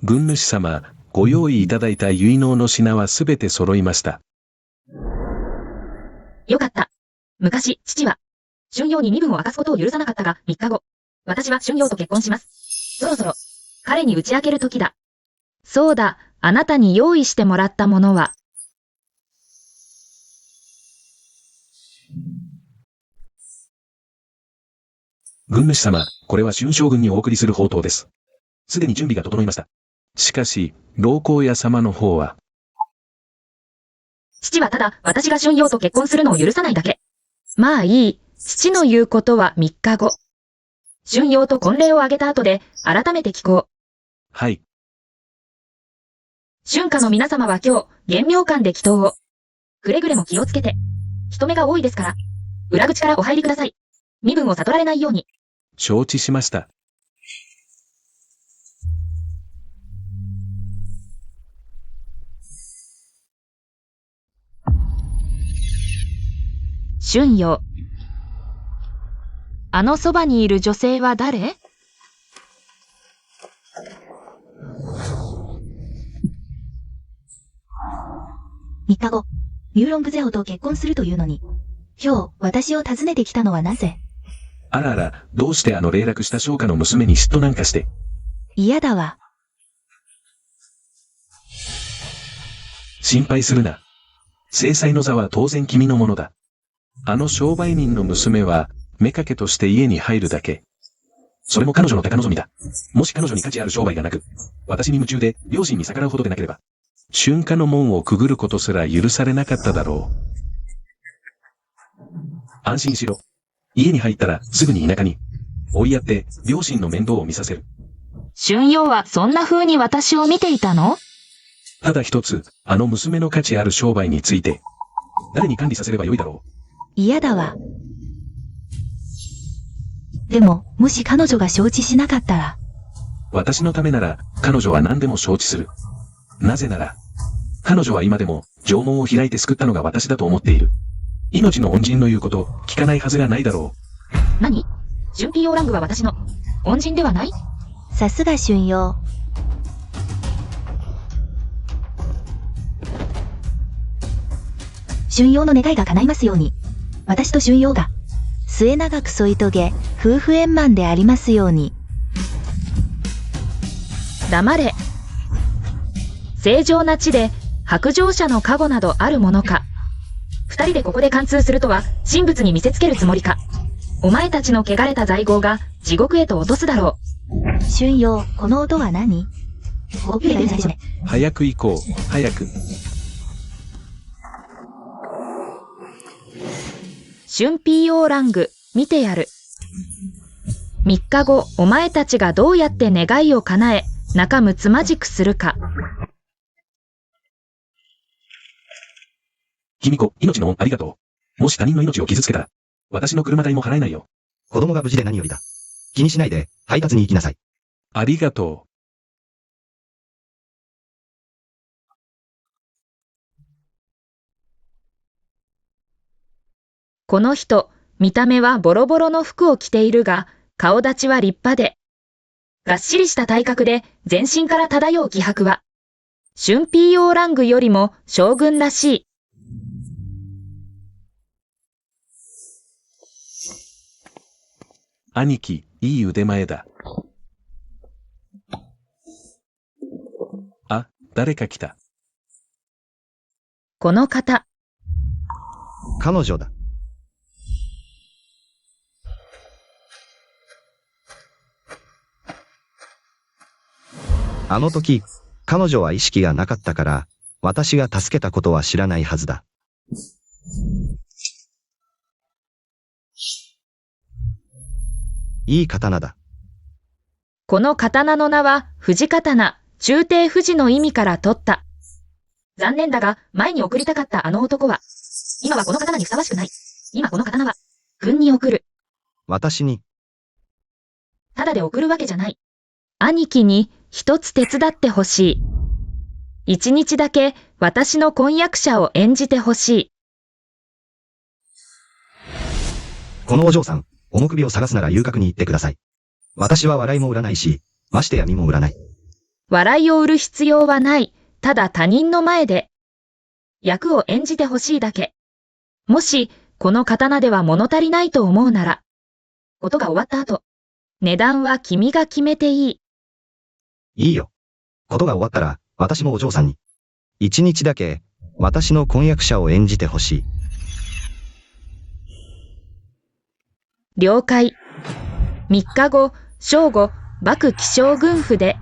軍主様、ご用意いただいた結納の品はすべて揃いました。よかった。昔、父は、春陽に身分を明かすことを許さなかったが、3日後、私は春陽と結婚します。そろそろ、彼に打ち明ける時だ。そうだ、あなたに用意してもらったものは。軍主様、これは春将軍にお送りする宝刀です。すでに準備が整いました。しかし、老公屋様の方は。父はただ、私が春陽と結婚するのを許さないだけ。まあいい、父の言うことは3日後。春陽と婚礼を挙げた後で、改めて聞こう。はい。春夏の皆様は今日、玄妙館で祈祷を。くれぐれも気をつけて。人目が多いですから。裏口からお入りください。身分を悟られないように。承知しました。春陽。あのそばにいる女性は誰？3日後、ミューロングゼオと結婚するというのに、今日、私を訪ねてきたのはなぜ？あらあら、どうしてあの霊落した商家の娘に嫉妬なんかして。嫌だわ。心配するな。正妻の座は当然君のものだ。あの商売人の娘は、妾として家に入るだけ。それも彼女の高望みだ。もし彼女に価値ある商売がなく、私に夢中で両親に逆らうほどでなければ、春夏の門をくぐることすら許されなかっただろう。安心しろ。家に入ったらすぐに田舎に追いやって両親の面倒を見させる。春陽はそんな風に私を見ていたの？ただ一つ、あの娘の価値ある商売について、誰に管理させればよいだろう。嫌だわ。でも、もし彼女が承知しなかったら。私のためなら、彼女は何でも承知する。なぜなら、彼女は今でも、城門を開いて救ったのが私だと思っている。命の恩人の言うこと、聞かないはずがないだろう。何？春 P.O. ラングは私の、恩人ではない？さすが春陽。春陽の願いが叶いますように。私と春陽が、末永く添い遂げ、夫婦円満でありますように。黙れ。正常な地で、白状者の加護などあるものか。二人でここで貫通するとは、神仏に見せつけるつもりか。お前たちの汚れた罪業が、地獄へと落とすだろう。春陽、この音は何？早く行こう、早く。春 P.O. ラング、見てやる。3日後、お前たちがどうやって願いを叶え、仲睦まじくするか。君子、命の恩ありがとう。もし他人の命を傷つけたら、私の車代も払えないよ。子供が無事で何よりだ。気にしないで、配達に行きなさい。ありがとう。この人、見た目はボロボロの服を着ているが、顔立ちは立派で、がっしりした体格で全身から漂う気迫は、春 P.O. ラングよりも将軍らしい。兄貴、いい腕前だ。あ、誰か来た。この方。彼女だ。あの時、彼女は意識がなかったから、私が助けたことは知らないはずだ。いい刀だ。この刀の名は、藤刀、中帝富士の意味から取った。残念だが、前に送りたかったあの男は、今はこの刀にふさわしくない。今この刀は、軍に送る。私に。ただで送るわけじゃない。兄貴に一つ手伝ってほしい。一日だけ私の婚約者を演じてほしい。このお嬢さん、重首を探すなら遊郭に行ってください。私は笑いも売らないし、ましてや身も売らない。笑いを売る必要はない。ただ他人の前で。役を演じてほしいだけ。もし、この刀では物足りないと思うなら。ことが終わった後、値段は君が決めていい。いいよ。ことが終わったら、私もお嬢さんに。一日だけ、私の婚約者を演じてほしい。了解。3日後、正午、幕気象軍府で。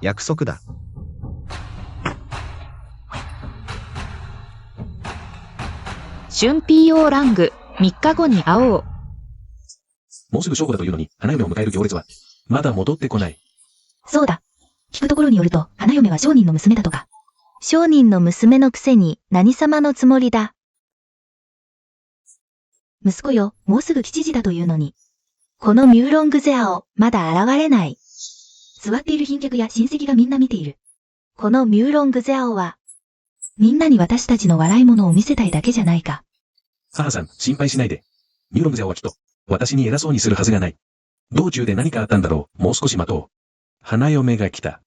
約束だ。春 PO ラング、3日後に会おう。もうすぐ正午だというのに、花嫁を迎える行列は、まだ戻ってこない。そうだ。聞くところによると、花嫁は商人の娘だとか。商人の娘のくせに何様のつもりだ。息子よ、もうすぐ吉時だというのに。このミューロングゼアをまだ現れない。座っている賓客や親戚がみんな見ている。このミューロングゼアオは、みんなに私たちの笑い物を見せたいだけじゃないか。母さん、心配しないで。ミューロングゼアはきっと、私に偉そうにするはずがない。道中で何かあったんだろう。もう少し待とう。花嫁が来た。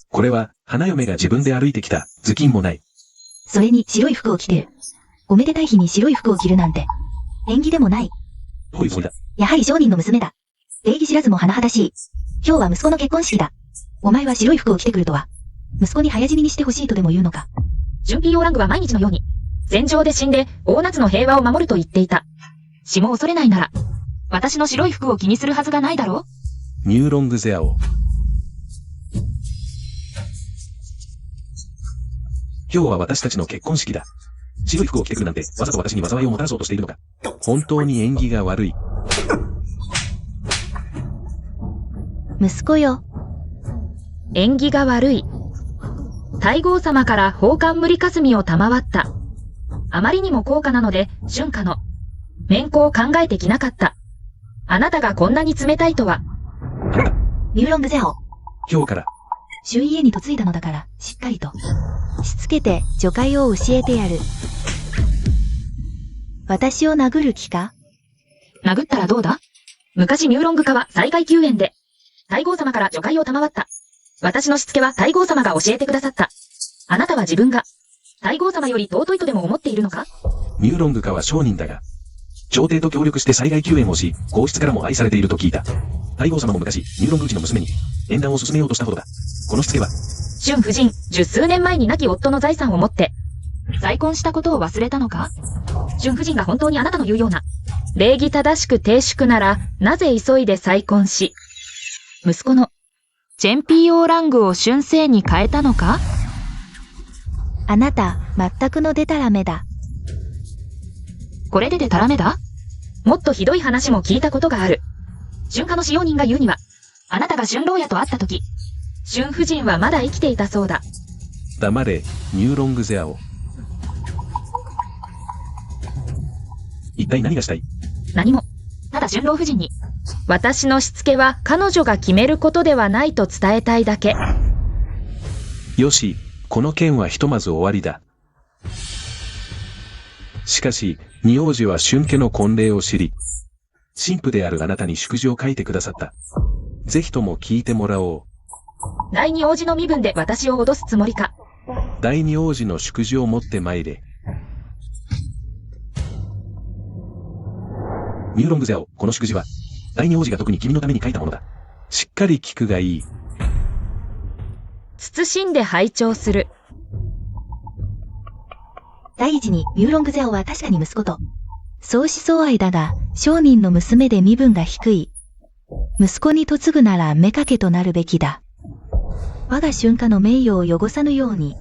これは、花嫁が自分で歩いてきた。頭巾もない。それに白い服を着てる。おめでたい日に白い服を着るなんて。縁起でもない。どういうつもりだ。やはり商人の娘だ。礼儀知らずも甚だしい。今日は息子の結婚式だ。お前は白い服を着てくるとは。息子に早死ににしてほしいとでも言うのか。春 PO ラングは毎日のように、戦場で死んで大夏の平和を守ると言っていた。死も恐れないなら、私の白い服を気にするはずがないだろう。ミューロングゼアを。今日は私たちの結婚式だ。白い服を着てくるなんて、わざと私に災いをもたらそうとしているのか。本当に縁起が悪い。息子よ。縁起が悪い。太后様から宝冠無霞を賜った。あまりにも高価なので、春夏の面子を考えてきなかった。あなたがこんなに冷たいとは。ミューロングゼアオ。今日から。春家に嫁いだのだから、しっかりと。しつけて、女戒を教えてやる。私を殴る気か？殴ったらどうだ？昔ミューロング家は災害救援で、太后様から女戒を賜った。私のしつけは太后様が教えてくださった。あなたは自分が、太后様より尊いとでも思っているのか？ミューロング家は商人だが、朝廷と協力して災害救援をし、皇室からも愛されていると聞いた。太后様も昔、ミューロング家の娘に、縁談を進めようとしたほどだ。このしつけは、春夫人、10数年前に亡き夫の財産を持って、再婚したことを忘れたのか？春夫人が本当にあなたの言うような、礼儀正しく低粛なら、なぜ急いで再婚し、息子の、チェン PO ラングを春姓に変えたのか？あなた、全くのデタラメだ。これでデタラメだ？もっとひどい話も聞いたことがある。春夏の使用人が言うには、あなたが春老爺と会ったとき、春夫人はまだ生きていたそうだ。黙れ、ミューロングゼアを。一体何がしたい？何も。ただ春老夫人に、私のしつけは彼女が決めることではないと伝えたいだけ。よし、この件はひとまず終わりだ。しかし、二王子は春家の婚礼を知り、神父であるあなたに祝辞を書いてくださった。ぜひとも聞いてもらおう。第二王子の身分で私を脅すつもりか。第二王子の祝辞を持って参れ。ミューロングゼアオ、この祝辞は、第二王子が特に君のために書いたものだ。しっかり聞くがいい。謹んで拝聴する。第一に、ミューロングゼアオは確かに息子と、相思相愛だが、商人の娘で身分が低い。息子に嫁ぐなら妾となるべきだ。我が春夏の名誉を汚さぬように。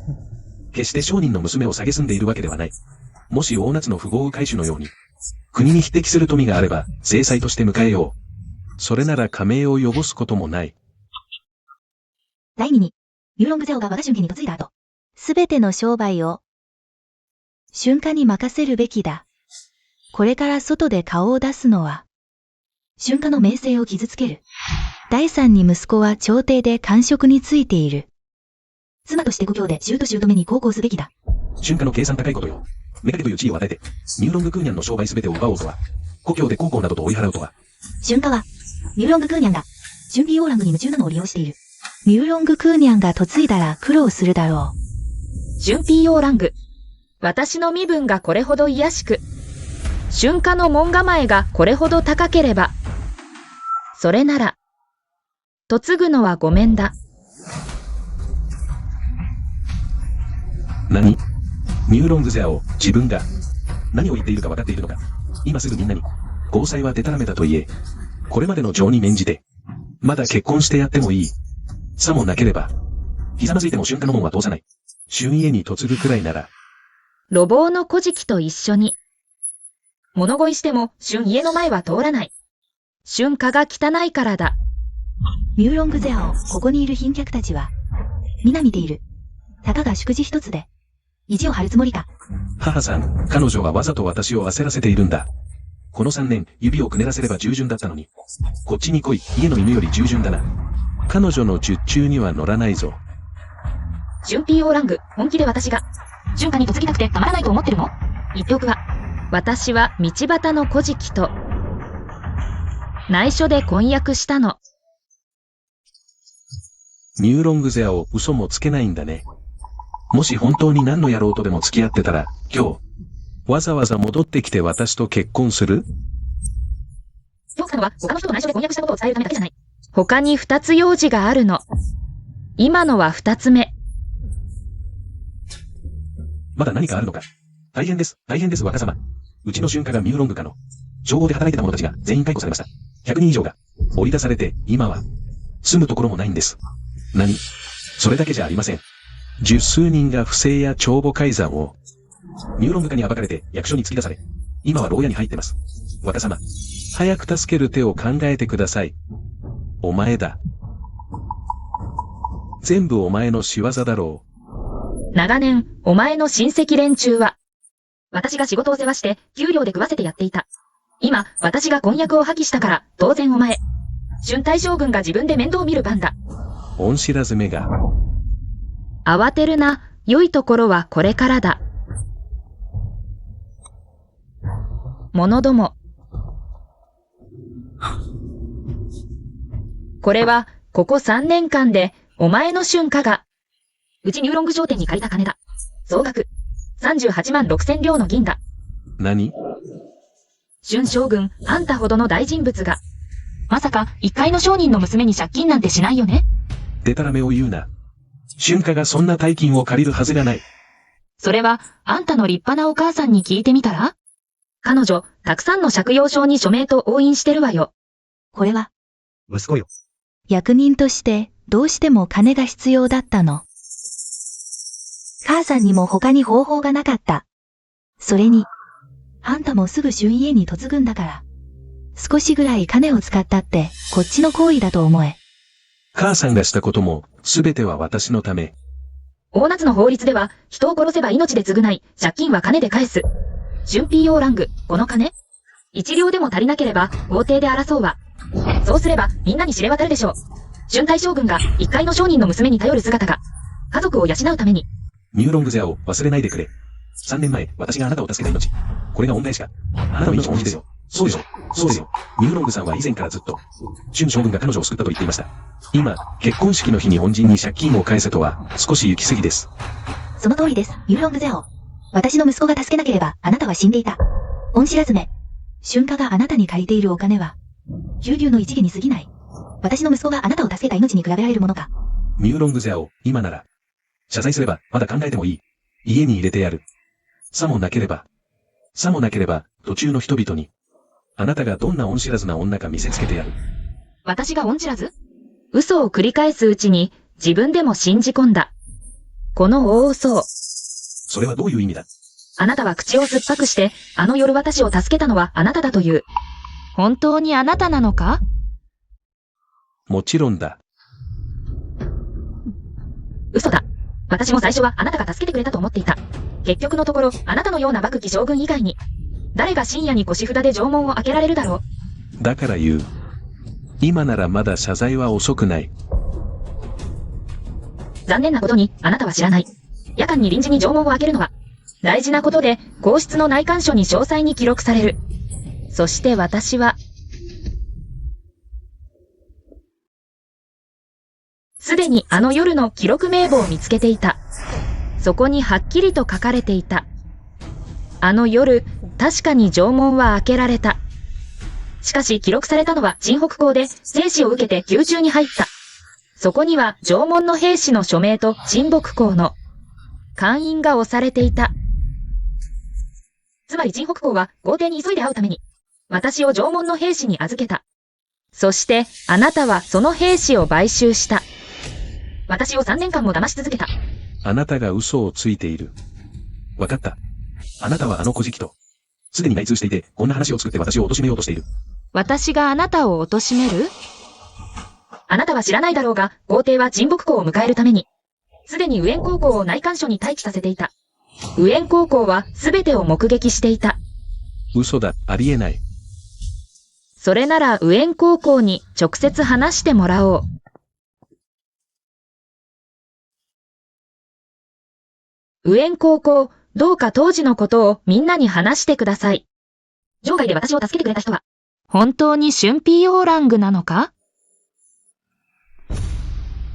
決して商人の娘を蔑んでいるわけではない。もし大夏の富豪海主のように、国に匹敵する富があれば、制裁として迎えよう。それなら家名を汚すこともない。第二に、ミューロングゼアオが我が春家に嫁いだ後、すべての商売を、春夏に任せるべきだ。これから外で顔を出すのは、春夏の名声を傷つける。第三に息子は朝廷で官職についている。妻として故郷で舅姑に孝行すべきだ。春夏の計算高いことよ。メカケという地位を与えて、ニューロングクーニャンの商売すべてを奪おうとは、故郷で孝行などと追い払うとは。春夏は、ミューロングクーニャンが、春ピーオーラングに夢中なのを利用している。ミューロングクーニャンが嫁いだら苦労するだろう。春ピーオーラング。私の身分がこれほど卑しく、春夏の門構えがこれほど高ければ、それなら、嫁ぐのはごめんだ。何？ニューロングゼアを自分が何を言っているか分かっているのか。今すぐみんなに、交際はデタラメだと言え。これまでの情に免じて、まだ結婚してやってもいい。さもなければ、ひざまずいても春夏の門は通さない。春家に嫁ぐくらいなら、路傍の古事記と一緒に。物乞いしても春家の前は通らない。春夏が汚いからだ。ミューロングゼアをここにいる賓客たちは、皆見ている。たかが祝辞一つで、意地を張るつもりか。母さん、彼女はわざと私を焦らせているんだ。この3年、指をくねらせれば従順だったのに。こっちに来い、家の犬より従順だな。彼女の術中には乗らないぞ。春ピーオーラング、本気で私が、春夏に嫁ぎたくてたまらないと思ってるの？言っておくわ。私は道端の古事記と、内緒で婚約したの。ニューロングゼアを嘘もつけないんだね。もし本当に何の野郎とでも付き合ってたら、今日、わざわざ戻ってきて私と結婚する？今日来たのは他の人と内緒で婚約したことを伝えるためだけじゃない。他に2つ用事があるの。今のは2つ目。まだ何かあるのか？大変です、若様。うちの春夏がミューロング家の、称号で働いてた者たちが全員解雇されました。100人以上が、追い出されて、今は、住むところもないんです。何？それだけじゃありません。十数人が不正や帳簿改ざんを、ミューロング家に暴かれて役所に突き出され、今は牢屋に入ってます。若様、早く助ける手を考えてください。お前だ。全部お前の仕業だろう。長年、お前の親戚連中は、私が仕事を世話して、給料で食わせてやっていた。今、私が婚約を破棄したから、当然お前。春大将軍が自分で面倒見る番だ。恩知らずめが。慌てるな、良いところはこれからだ。者ども。これは、ここ3年間で、お前の春夏が、うちニューロング商店に借りた金だ。総額、38万6千両の銀だ。何？春将軍、あんたほどの大人物が、まさか一介の商人の娘に借金なんてしないよね？でたらめを言うな。春夏がそんな大金を借りるはずがない。それは、あんたの立派なお母さんに聞いてみたら？彼女、たくさんの借用書に署名と押印してるわよ。これは、息子よ。役人としてどうしても金が必要だったの。母さんにも他に方法がなかった。それに、あんたもすぐ春家に嫁ぐんだから。少しぐらい金を使ったって、こっちの行為だと思え。母さんがしたことも、すべては私のため。大夏の法律では、人を殺せば命で償い、借金は金で返す。春ピーオーラング、この金？一両でも足りなければ、法廷で争うわ。そうすれば、みんなに知れ渡るでしょう。春大将軍が、一介の商人の娘に頼る姿が、家族を養うために。ニューロングゼアを忘れないでくれ。3年前、私があなたを助けた命。これが恩返しか。あなたの命も恩ですよ。そうですよ。そうですよ。ニューロングさんは以前からずっと、春将軍が彼女を救ったと言っていました。今、結婚式の日に恩人に借金を返せとは、少し行き過ぎです。その通りです、ニューロングゼオ。私の息子が助けなければ、あなたは死んでいた。恩知らずめ。春夏があなたに借りているお金は、九牛の一義に過ぎない。私の息子があなたを助けた命に比べられるものか。ニューロングゼアを、今なら、謝罪すれば、まだ考えてもいい。家に入れてやる。さもなければ、途中の人々に、あなたがどんな恩知らずな女か見せつけてやる。私が恩知らず？嘘を繰り返すうちに、自分でも信じ込んだ。この大嘘を。それはどういう意味だ？あなたは口を酸っぱくして、あの夜私を助けたのはあなただという。本当にあなたなのか？もちろんだ。嘘だ。私も最初はあなたが助けてくれたと思っていた。結局のところ、あなたのような幕貴将軍以外に、誰が深夜に腰札で城門を開けられるだろう。だから言う。今ならまだ謝罪は遅くない。残念なことに、あなたは知らない。夜間に臨時に城門を開けるのは、大事なことで、皇室の内官書に詳細に記録される。そして私は、すでにあの夜の記録名簿を見つけていた。そこにはっきりと書かれていた。あの夜、確かに城門は開けられた。しかし記録されたのは陳北公で、生死を受けて宮中に入った。そこには城門の兵士の署名と陳北公の官印が押されていた。つまり陳北公は皇帝に急いで会うために、私を城門の兵士に預けた。そしてあなたはその兵士を買収した。私を3年間も騙し続けた。あなたが嘘をついている。わかった。あなたはあの小じと、すでに内通していて、こんな話を作って私を貶めようとしている。私があなたを貶める？あなたは知らないだろうが、皇帝は陳北公を迎えるために、すでに右遠高校を内官所に待機させていた。右遠高校はすべてを目撃していた。嘘だ、ありえない。それなら右遠高校に直接話してもらおう。右遠高校、どうか当時のことをみんなに話してください。場外で私を助けてくれた人は、本当に春ピーオーラングなのか？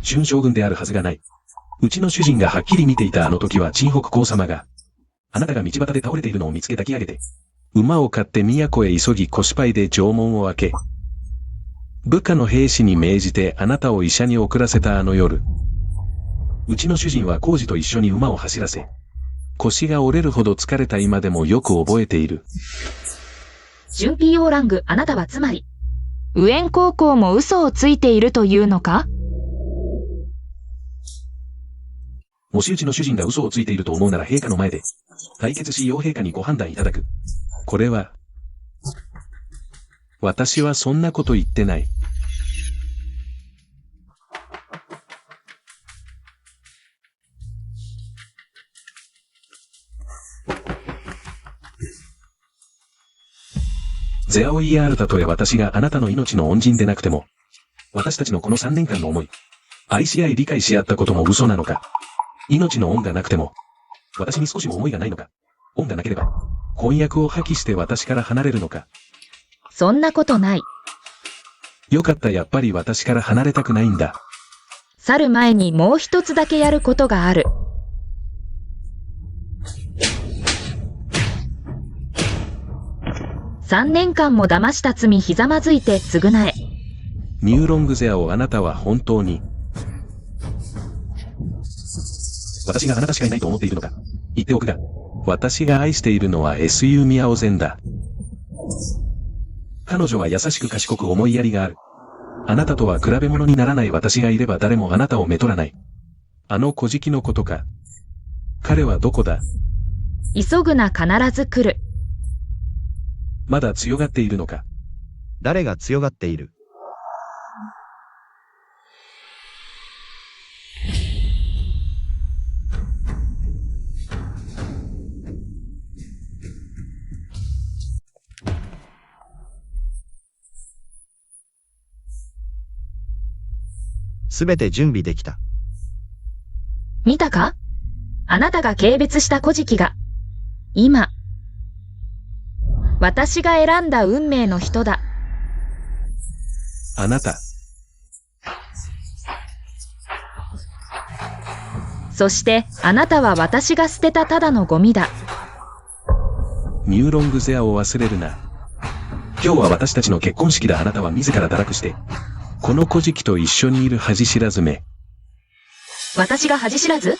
春将軍であるはずがない。うちの主人がはっきり見ていたあの時は陳北公様が、あなたが道端で倒れているのを見つけ抱き上げて、馬を買って都へ急ぎ腰パイで城門を開け、部下の兵士に命じてあなたを医者に送らせたあの夜、うちの主人は工事と一緒に馬を走らせ、腰が折れるほど疲れた今でもよく覚えている。春ピーオーラング、あなたはつまり、右遠高校も嘘をついているというのか？もしうちの主人が嘘をついていると思うなら陛下の前で、対決し陽陛下にご判断いただく。これは、私はそんなこと言ってない。ゼアオイヤールたとえ私があなたの命の恩人でなくても、私たちのこの3年間の思い、愛し合い理解し合ったことも嘘なのか。命の恩がなくても、私に少しも思いがないのか。恩がなければ、婚約を破棄して私から離れるのか。そんなことない。よかった、やっぱり私から離れたくないんだ。去る前にもう一つだけやることがある。3年間も騙した罪ひざまずいて償え。ニューロングゼアをあなたは本当に、私があなたしかいないと思っているのか。言っておくが、私が愛しているのは SU ミヤオゼンだ。彼女は優しく賢く思いやりがある。あなたとは比べ物にならない私がいれば誰もあなたをめとらない。あの小じのことか。彼はどこだ？急ぐな、必ず来る。まだ強がっているのか。誰が強がっている？すべて準備できた。見たか？あなたが軽蔑した古事記が、今、私が選んだ運命の人だ。あなた。そして、あなたは私が捨てたただのゴミだ。ニューロングゼアを忘れるな。今日は私たちの結婚式だ。あなたは自ら堕落して、この古事記と一緒にいる恥知らずめ。私が恥知らず？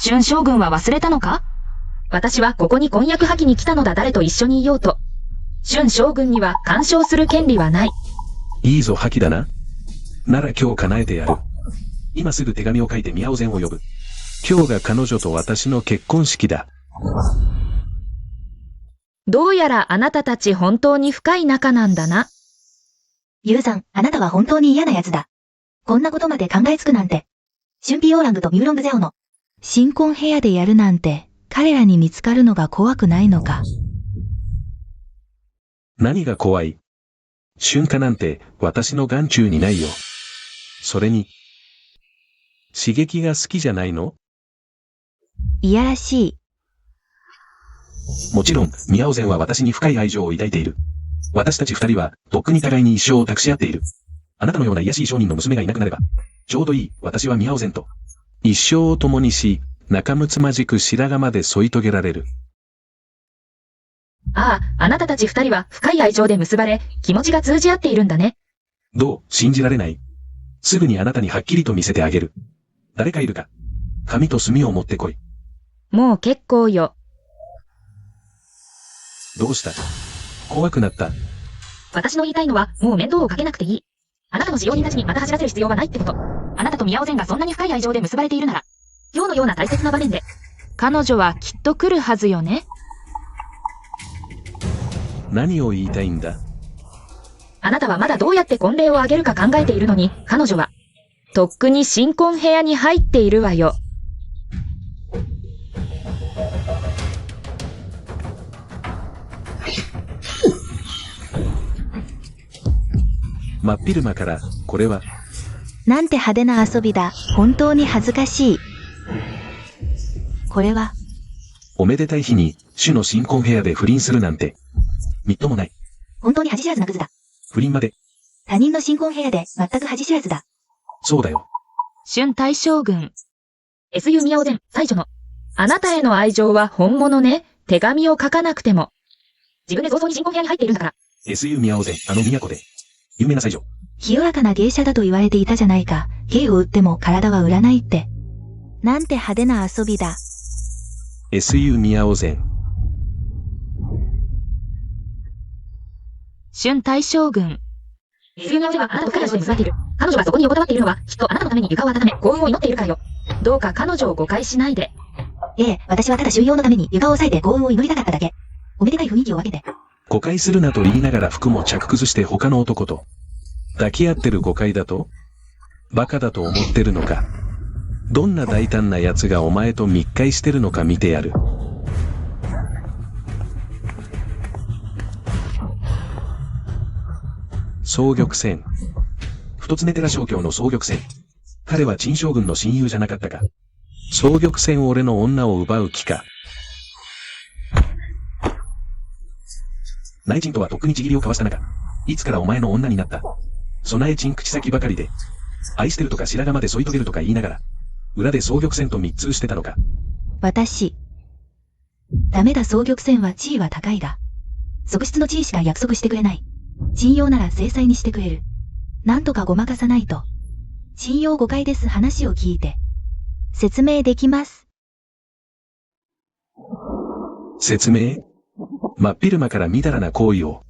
春将軍は忘れたのか？私はここに婚約破棄に来たのだ。誰と一緒にいようと。春将軍には干渉する権利はない。いいぞ、破棄だな。なら今日叶えてやる。今すぐ手紙を書いてミヤオゼンを呼ぶ。今日が彼女と私の結婚式だ。どうやらあなたたち本当に深い仲なんだな。ユウさん、あなたは本当に嫌な奴だ。こんなことまで考えつくなんて。春ピーオーラングとミューロングゼオの新婚部屋でやるなんて、彼らに見つかるのが怖くないのか。何が怖い？瞬間なんて私の眼中にないよ。それに、刺激が好きじゃないの？いやらしい。もちろん、宮尾善は私に深い愛情を抱いている。私たち二人は、とっくに互いに一生を託し合っている。あなたのような卑しい商人の娘がいなくなれば、ちょうどいい、私は宮尾善と。一生を共にし、仲睦まじく白髪まで添い遂げられる。ああ、あなたたち二人は深い愛情で結ばれ、気持ちが通じ合っているんだね。どう、信じられない？すぐにあなたにはっきりと見せてあげる。誰かいるか？紙と墨を持ってこい。もう結構よ。どうした？怖くなった？私の言いたいのは、もう面倒をかけなくていい。あなたの使用人たちにまた走らせる必要はないってこと。あなたと宮尾善がそんなに深い愛情で結ばれているなら、今日のような大切な場面で、彼女はきっと来るはずよね。何を言いたいんだ？あなたはまだどうやって婚礼を挙げるか考えているのに、彼女は、とっくに新婚部屋に入っているわよ。真っ昼間から、これは。なんて派手な遊びだ。本当に恥ずかしい。これは。おめでたい日に、主の新婚部屋で不倫するなんて。みっともない。本当に恥知らずなクズだ。不倫まで。他人の新婚部屋で全く恥知らずだ。そうだよ。春大将軍。SU 宮尾善、最女の。あなたへの愛情は本物ね。手紙を書かなくても。自分で早々に新婚部屋に入っているんだから。SU 宮尾善、あの都で。有名な才女。清らかな芸者だと言われていたじゃないか。芸を売っても体は売らないって。なんて派手な遊びだ。SU 宮尾善。春大将軍。SU 宮尾善はあなたと深い愛情で結ばれている。彼女がそこに横たわっているのは、きっとあなたのために床を温め、幸運を祈っているからよ。どうか彼女を誤解しないで。私はただ収容のために床を押さえて幸運を祈りたかっただけ。おめでたい雰囲気を分けて。誤解するなと言いながら服も着崩して他の男と抱き合ってる誤解だと？バカだと思ってるのか？どんな大胆な奴がお前と密会してるのか見てやる。双玉仙。太常寺正教の双玉仙。彼は陳将軍の親友じゃなかったか。双玉仙俺の女を奪う気か。内陳とはとっくにちぎりを交わした中、いつからお前の女になった？備え陳口先ばかりで、愛してるとか白髪まで添い遂げるとか言いながら、裏で双玉仙と密通してたのか。私。ダメだ双玉仙は地位は高いが。側室の地位しか約束してくれない。信用なら制裁にしてくれる。なんとかごまかさないと。信用誤解です話を聞いて。説明できます。説明？真っ昼間からみだらな行為を、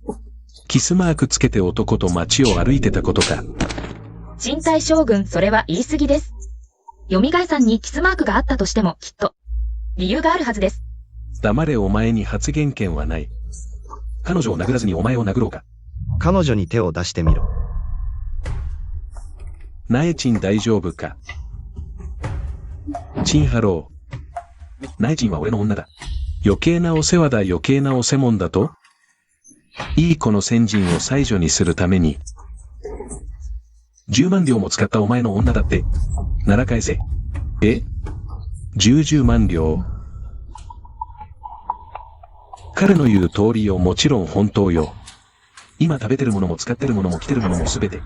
キスマークつけて男と街を歩いてたことか。陳大将軍、それは言い過ぎです。蘇さんにキスマークがあったとしても、きっと、理由があるはずです。黙れお前に発言権はない。彼女を殴らずにお前を殴ろうか。彼女に手を出してみろ。内陳大丈夫か。陳ハロー。内陳は俺の女だ。余計なお世話だ余計なお世問だと？いい子の先人を妻女にするために、10万両も使ったお前の女だって、なら返せ。10万両。彼の言う通りよ、もちろん本当よ。今食べてるものも使ってるものも着てるものもすべて、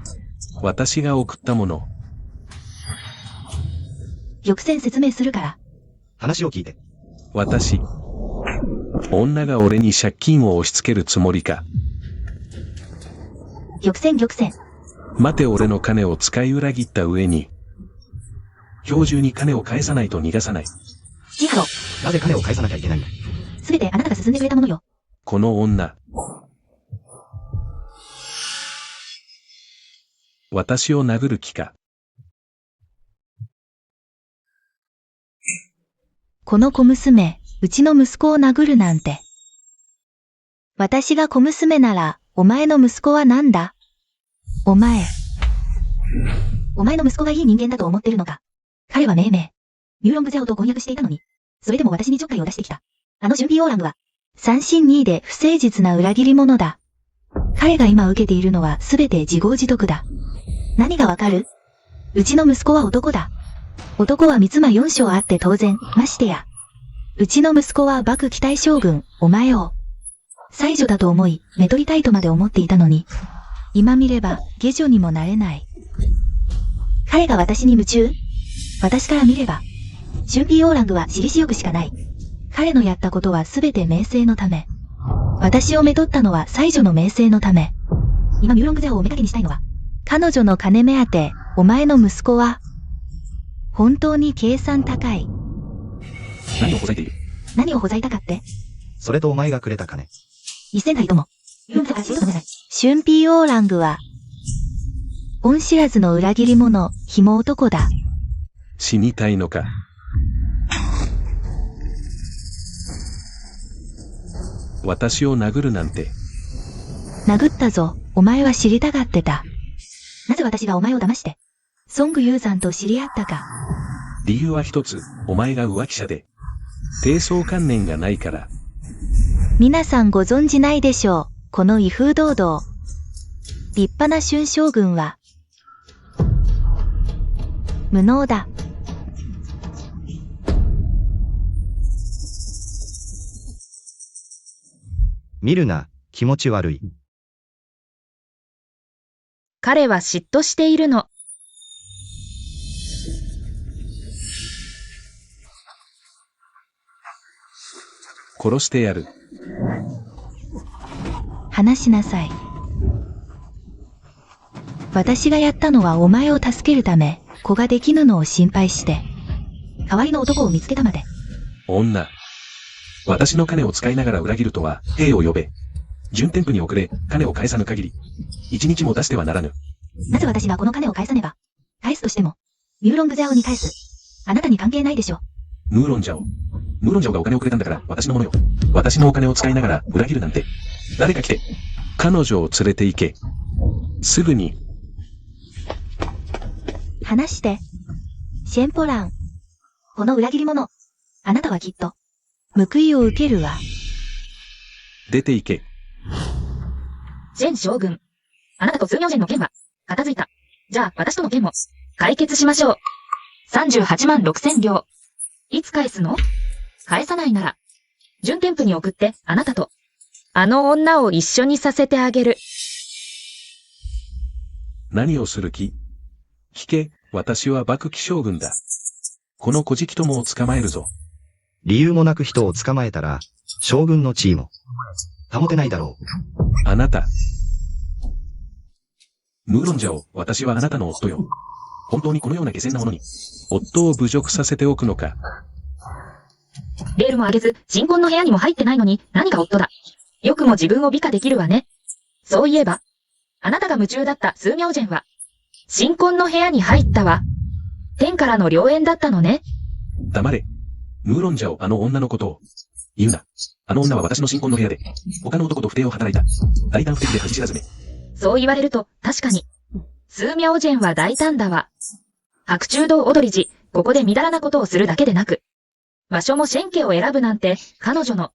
私が送ったもの。玉泉説明するから。話を聞いて。私。女が俺に借金を押し付けるつもりか。玉泉。待て俺の金を使い裏切った上に、今日中に金を返さないと逃がさない。ジハロ。なぜ金を返さなきゃいけないんだ？すべてあなたが進んでくれたものよ。この女。私を殴る気か。この小娘、うちの息子を殴るなんて。私が小娘なら、お前の息子は何だ？お前の息子がいい人間だと思ってるのか。彼は命名。ミューロングゼオと婚約していたのに。それでも私にちょっかいを出してきた。あの準備オーラングは、三審2位で不誠実な裏切り者だ。彼が今受けているのはすべて自業自得だ。何がわかる？うちの息子は男だ。男は三妻四将あって当然、ましてや。うちの息子は幕期待将軍、お前を。才女だと思い、めとりたいとまで思っていたのに。今見れば、下女にもなれない。彼が私に夢中？私から見れば。春ピーオーランドは私利私欲しかない。彼のやったことはすべて名声のため。私をめとったのは才女の名声のため。今ミューロングゼオをおめかけにしたいのは、彼女の金目当て、お前の息子は、本当に計算高い。何をほざいている？何をほざいたかって？それとお前がくれた金。1000台とも。春ピーオーラングは、恩知らずの裏切り者、紐男だ。死にたいのか。私を殴るなんて。殴ったぞ、お前は知りたがってた。なぜ私がお前を騙して、ソングユーザンと知り合ったか。理由は一つ、お前が浮気者で、低層観念がないから。皆さんご存じないでしょう、この威風堂々。立派な春将軍は、無能だ。見るな、気持ち悪い。彼は嫉妬しているの。殺してやる。話しなさい。私がやったのはお前を助けるため、子ができぬのを心配して、代わりの男を見つけたまで。女。私の金を使いながら裏切るとは、兵を呼べ。順天府に送れ、金を返さぬ限り、一日も出してはならぬ。なぜ私がこの金を返さねば？返すとしても、ミューロングゼアオに返す。あなたに関係ないでしょ。ムーロンジャオ。ムーロンジャオがお金をくれたんだから私のものよ。私のお金を使いながら裏切るなんて。誰か来て。彼女を連れて行け。すぐに。話して。シェンポラン。この裏切り者。あなたはきっと、報いを受けるわ。出て行け。ジェン将軍。あなたと数名ジェンの件は、片付いた。じゃあ、私との件も、解決しましょう。38万6000両。いつ返すの？返さないなら、順天府に送って、あなたと、あの女を一緒にさせてあげる。何をする気？聞け、私は幕期将軍だ。この小じきともを捕まえるぞ。理由もなく人を捕まえたら、将軍の地位も、保てないだろう。あなた。ムーロンジャオ、私はあなたの夫よ。本当にこのような下賤なものに、夫を侮辱させておくのか。レールも上げず、新婚の部屋にも入ってないのに、何が夫だ。よくも自分を美化できるわね。そういえば、あなたが夢中だった数名ジェンは、新婚の部屋に入ったわ。天からの良縁だったのね。黙れ。ムーロンジャオ、あの女のことを。言うな。あの女は私の新婚の部屋で、他の男と不貞を働いた。大胆不敵で恥知らずめ。そう言われると、確かに。数名ジェンは大胆だわ。白昼堂踊り寺、ここでみだらなことをするだけでなく、場所もシェン家を選ぶなんて、彼女の、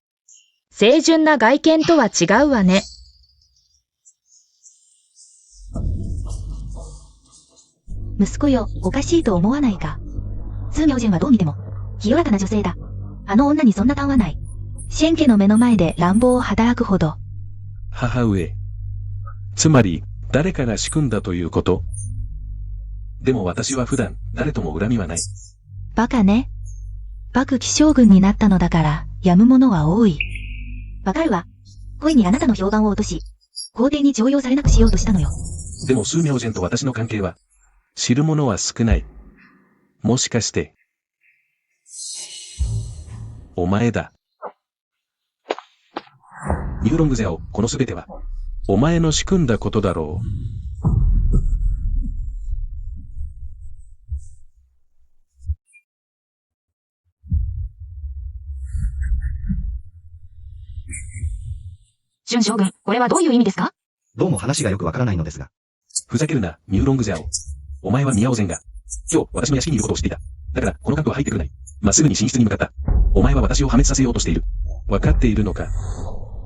清純な外見とは違うわね。息子よ、おかしいと思わないか。数名ジェンはどう見ても、清らかな女性だ。あの女にそんな単はない。シェン家の目の前で乱暴を働くほど。母上。つまり、誰かが仕組んだということ？でも私は普段、誰とも恨みはない。バカね。幕期将軍になったのだから、やむ者は多い。わかるわ。恋にあなたの評判を落とし、皇帝に重用されなくしようとしたのよ。でも数名ジェンと私の関係は、知る者は少ない。もしかして、お前だ。ニューロングゼアオ、このすべては、お前の仕組んだことだろう。春将軍、これはどういう意味ですか？どうも話がよくわからないのですが。ふざけるな、ニューロングゼアオ。お前はミヤオゼンが、今日私の屋敷にいることを知っていた。だから、この核は入ってくるない。まっすぐに寝室に向かった。お前は私を破滅させようとしている。わかっているのか？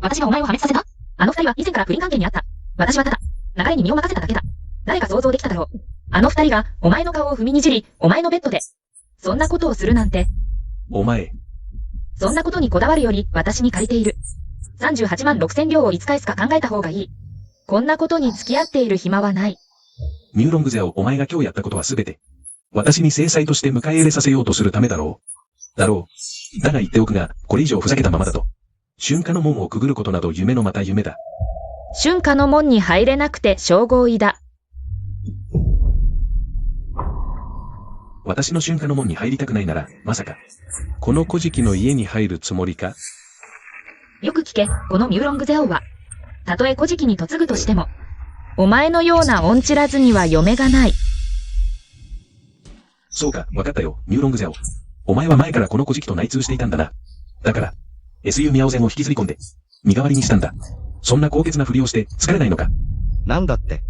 私がお前を破滅させた？あの二人は以前から不倫関係にあった。私はただ、流れに身を任せただけだ。誰が想像できただろう。あの二人が、お前の顔を踏みにじり、お前のベッドで。そんなことをするなんて。お前、そんなことにこだわるより、私に借りている。38万6千両をいつ返すか考えた方がいい。こんなことに付き合っている暇はない。ミューロングゼアをお前が今日やったことはすべて、私に制裁として迎え入れさせようとするためだろう。だが言っておくが、これ以上ふざけたままだと。春夏の門をくぐることなど夢のまた夢だ。春夏の門に入れなくて称号位だ。私の春夏の門に入りたくないなら、まさか、この古事記の家に入るつもりか？よく聞け、このミューロングゼオは。たとえ古事記に嫁ぐとしても、お前のような恩知らずには嫁がない。そうか、わかったよ、ミューロングゼオ。お前は前からこの古事記と内通していたんだな。だから、SU ミャオゼンを引きずり込んで、身代わりにしたんだ。そんな高潔なふりをして疲れないのか？なんだって。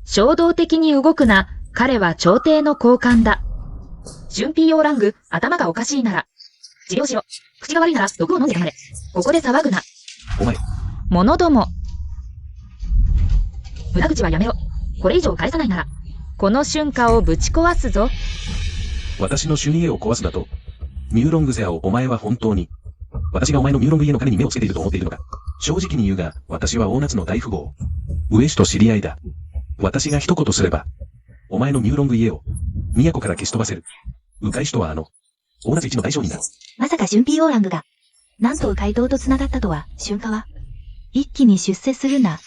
衝動的に動くな、彼は朝廷の高官だ。春 P オーラング、頭がおかしいなら、治療しろ。口が悪いなら毒を飲んで黙れ。ここで騒ぐな。お前。者ども。無駄口はやめろ。これ以上返さないなら、この春夏をぶち壊すぞ。私の春家を壊すだと？ミューロングゼアをお前は本当に、私がお前のミューロング家の金に目をつけていると思っているのか？正直に言うが、私は大夏の大富豪。上氏と知り合いだ。私が一言すれば、お前のミューロング家を、都から消し飛ばせる。鵜飼氏とは大夏一の大商人だ。まさか春 P オーラングが、なんと鵜飼島と繋がったとは、春夏は。一気に出世するな。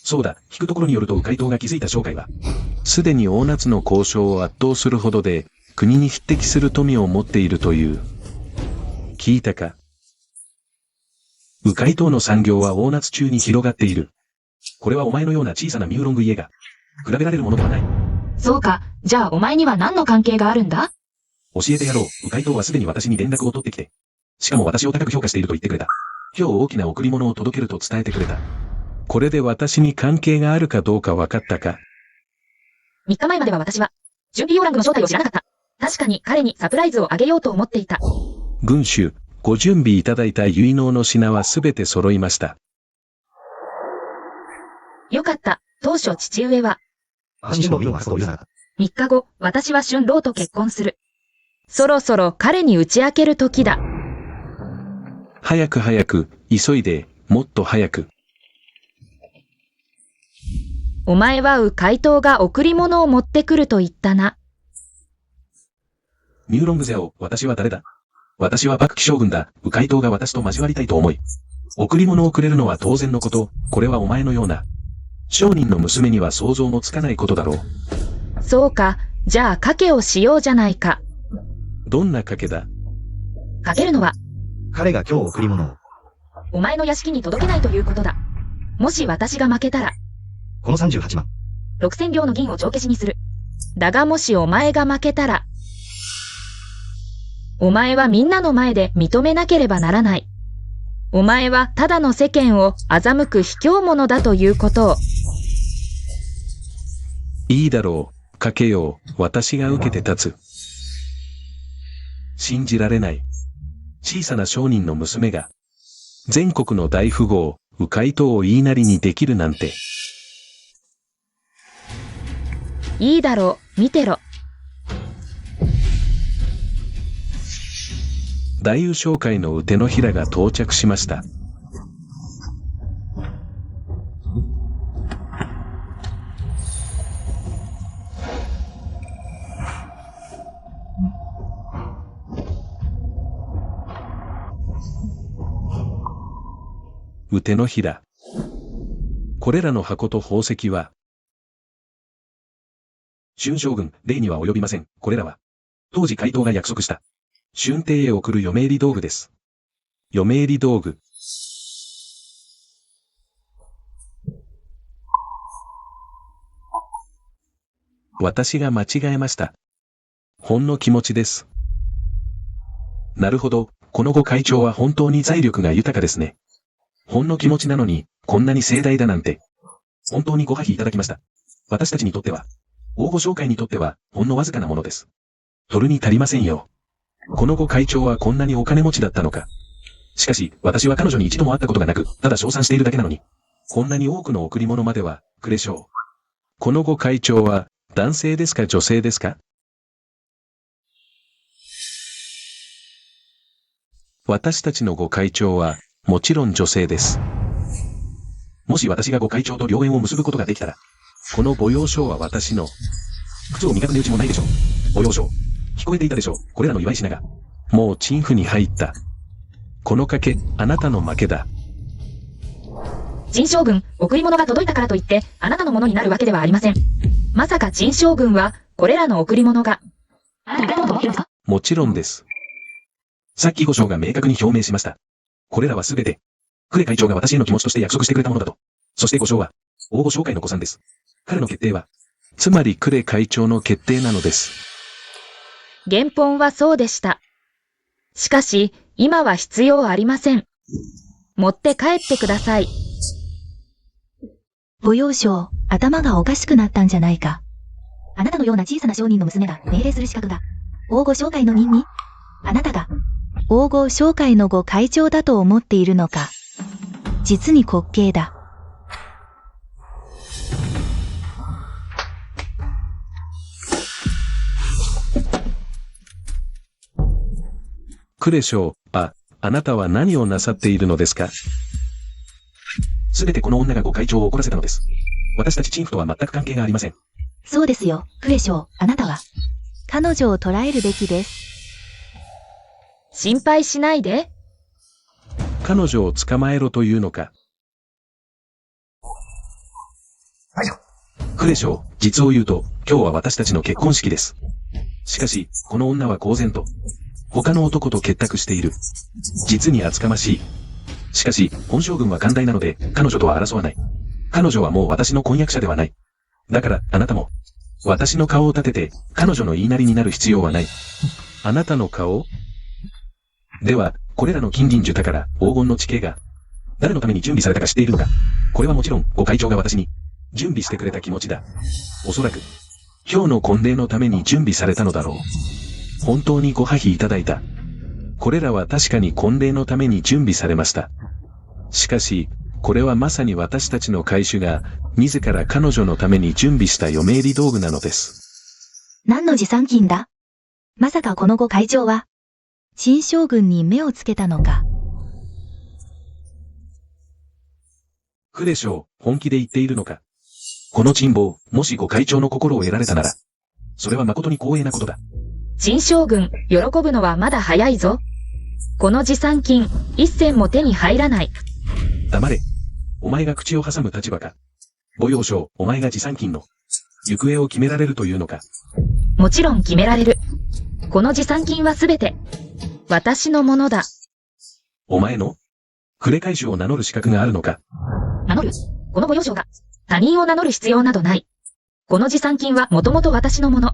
そうだ、聞くところによると鵜飼島が築いた商会は、すでに大夏の交渉を圧倒するほどで、国に匹敵する富を持っているという。聞いたか？鵜飼島の産業は大夏中に広がっている。これはお前のような小さなミューロング家が、比べられるものではない。そうか、じゃあお前には何の関係があるんだ？教えてやろう。鵜飼島はすでに私に連絡を取ってきて。しかも私を高く評価していると言ってくれた。今日大きな贈り物を届けると伝えてくれた。これで私に関係があるかどうか分かったか？3日前までは私は、春 P オーラングの正体を知らなかった。確かに彼にサプライズをあげようと思っていた。軍主、ご準備いただいた結納の品はすべて揃いました。よかった。当初父上は。安心の見はそう言うな。3日後、私は春郎と結婚する。そろそろ彼に打ち明ける時だ。早く、急いで、もっと早く。お前は鵜飼島が贈り物を持ってくると言ったな。ミューロングゼオ、私は誰だ？私は幕期将軍だ。鵜飼島が私と交わりたいと思い。贈り物をくれるのは当然のこと。これはお前のような商人の娘には想像もつかないことだろう。そうか。じゃあ賭けをしようじゃないか。どんな賭けだ？賭けるのは、彼が今日贈り物を。お前の屋敷に届けないということだ。もし私が負けたら、この38万。6000両の銀を帳消しにする。だがもしお前が負けたら、お前はみんなの前で認めなければならない。お前はただの世間を欺く卑怯者だということを。いいだろう。賭けよう。私が受けて立つ。信じられない。小さな商人の娘が、全国の大富豪、鵜飼島を言いなりにできるなんて。いいだろう。見てろ。大鵜商会の手のひらが到着しました。手のひら。これらの箱と宝石は、春将軍、例には及びません。これらは、当時怪盗が約束した、春帝へ送る嫁入り道具です。嫁入り道具。私が間違えました。ほんの気持ちです。なるほど、この後会長は本当に財力が豊かですね。ほんの気持ちなのに、こんなに盛大だなんて。本当にご破棄いただきました。私たちにとっては、大御商会にとっては、ほんのわずかなものです。取るに足りませんよ。この後会長はこんなにお金持ちだったのか。しかし、私は彼女に一度も会ったことがなく、ただ称賛しているだけなのに。こんなに多くの贈り物までは、くれしょう。このご会長は、男性ですか女性ですか？私たちのご会長は、もちろん女性です。もし私がご会長と良縁を結ぶことができたら、この御用賞は私の。靴を磨く値打ちもないでしょう。御用賞。聞こえていたでしょう。これらの祝い品が。もう陳腐に入った。この賭け、あなたの負けだ。陳将軍、贈り物が届いたからといって、あなたのものになるわけではありません。まさか陳将軍は、これらの贈り物が、もちろんです。さっき御将が明確に表明しました。これらはすべて、呉会長が私への気持ちとして約束してくれたものだと。そして御将は、大御商会の御さんです。彼の決定は、つまり呉会長の決定なのです。原本はそうでした。しかし、今は必要ありません。持って帰ってください。御用賞、頭がおかしくなったんじゃないか。あなたのような小さな商人の娘が命令する資格が、大御商会の任に、あなたが、大御商会のご会長だと思っているのか。実に滑稽だ。呉将、あなたは何をなさっているのですか？すべてこの女がご会長を怒らせたのです。私たちチーフとは全く関係がありません。そうですよ、呉将、あなたは、彼女を捕らえるべきです。心配しないで。彼女を捕まえろというのか。呉将、実を言うと、今日は私たちの結婚式です。しかし、この女は公然と、他の男と結託している。実に厚かましい。しかし、本将軍は寛大なので、彼女とは争わない。彼女はもう私の婚約者ではない。だから、あなたも、私の顔を立てて、彼女の言いなりになる必要はない。あなたの顔？では、これらの金銀樹宝、黄金の地形が、誰のために準備されたか知っているのか。これはもちろん、ご会長が私に、準備してくれた気持ちだ。おそらく、今日の婚礼のために準備されたのだろう。本当にご破棄いただいた。これらは確かに婚礼のために準備されました。しかし、これはまさに私たちの会主が、自ら彼女のために準備した嫁入り道具なのです。何の持参金だ？まさかこのご会長は、陳将軍に目をつけたのか。呉将、本気で言っているのか。この珍宝、もしご会長の心を得られたなら、それは誠に光栄なことだ。陳将軍、喜ぶのはまだ早いぞ。この持参金、一銭も手に入らない。黙れ。お前が口を挟む立場か。御用将、お前が持参金の行方を決められるというのか。もちろん決められる。この持参金はすべて、私のものだ。お前の呉会主を名乗る資格があるのか。名乗る？この御用将が、他人を名乗る必要などない。この持参金はもともと私のもの。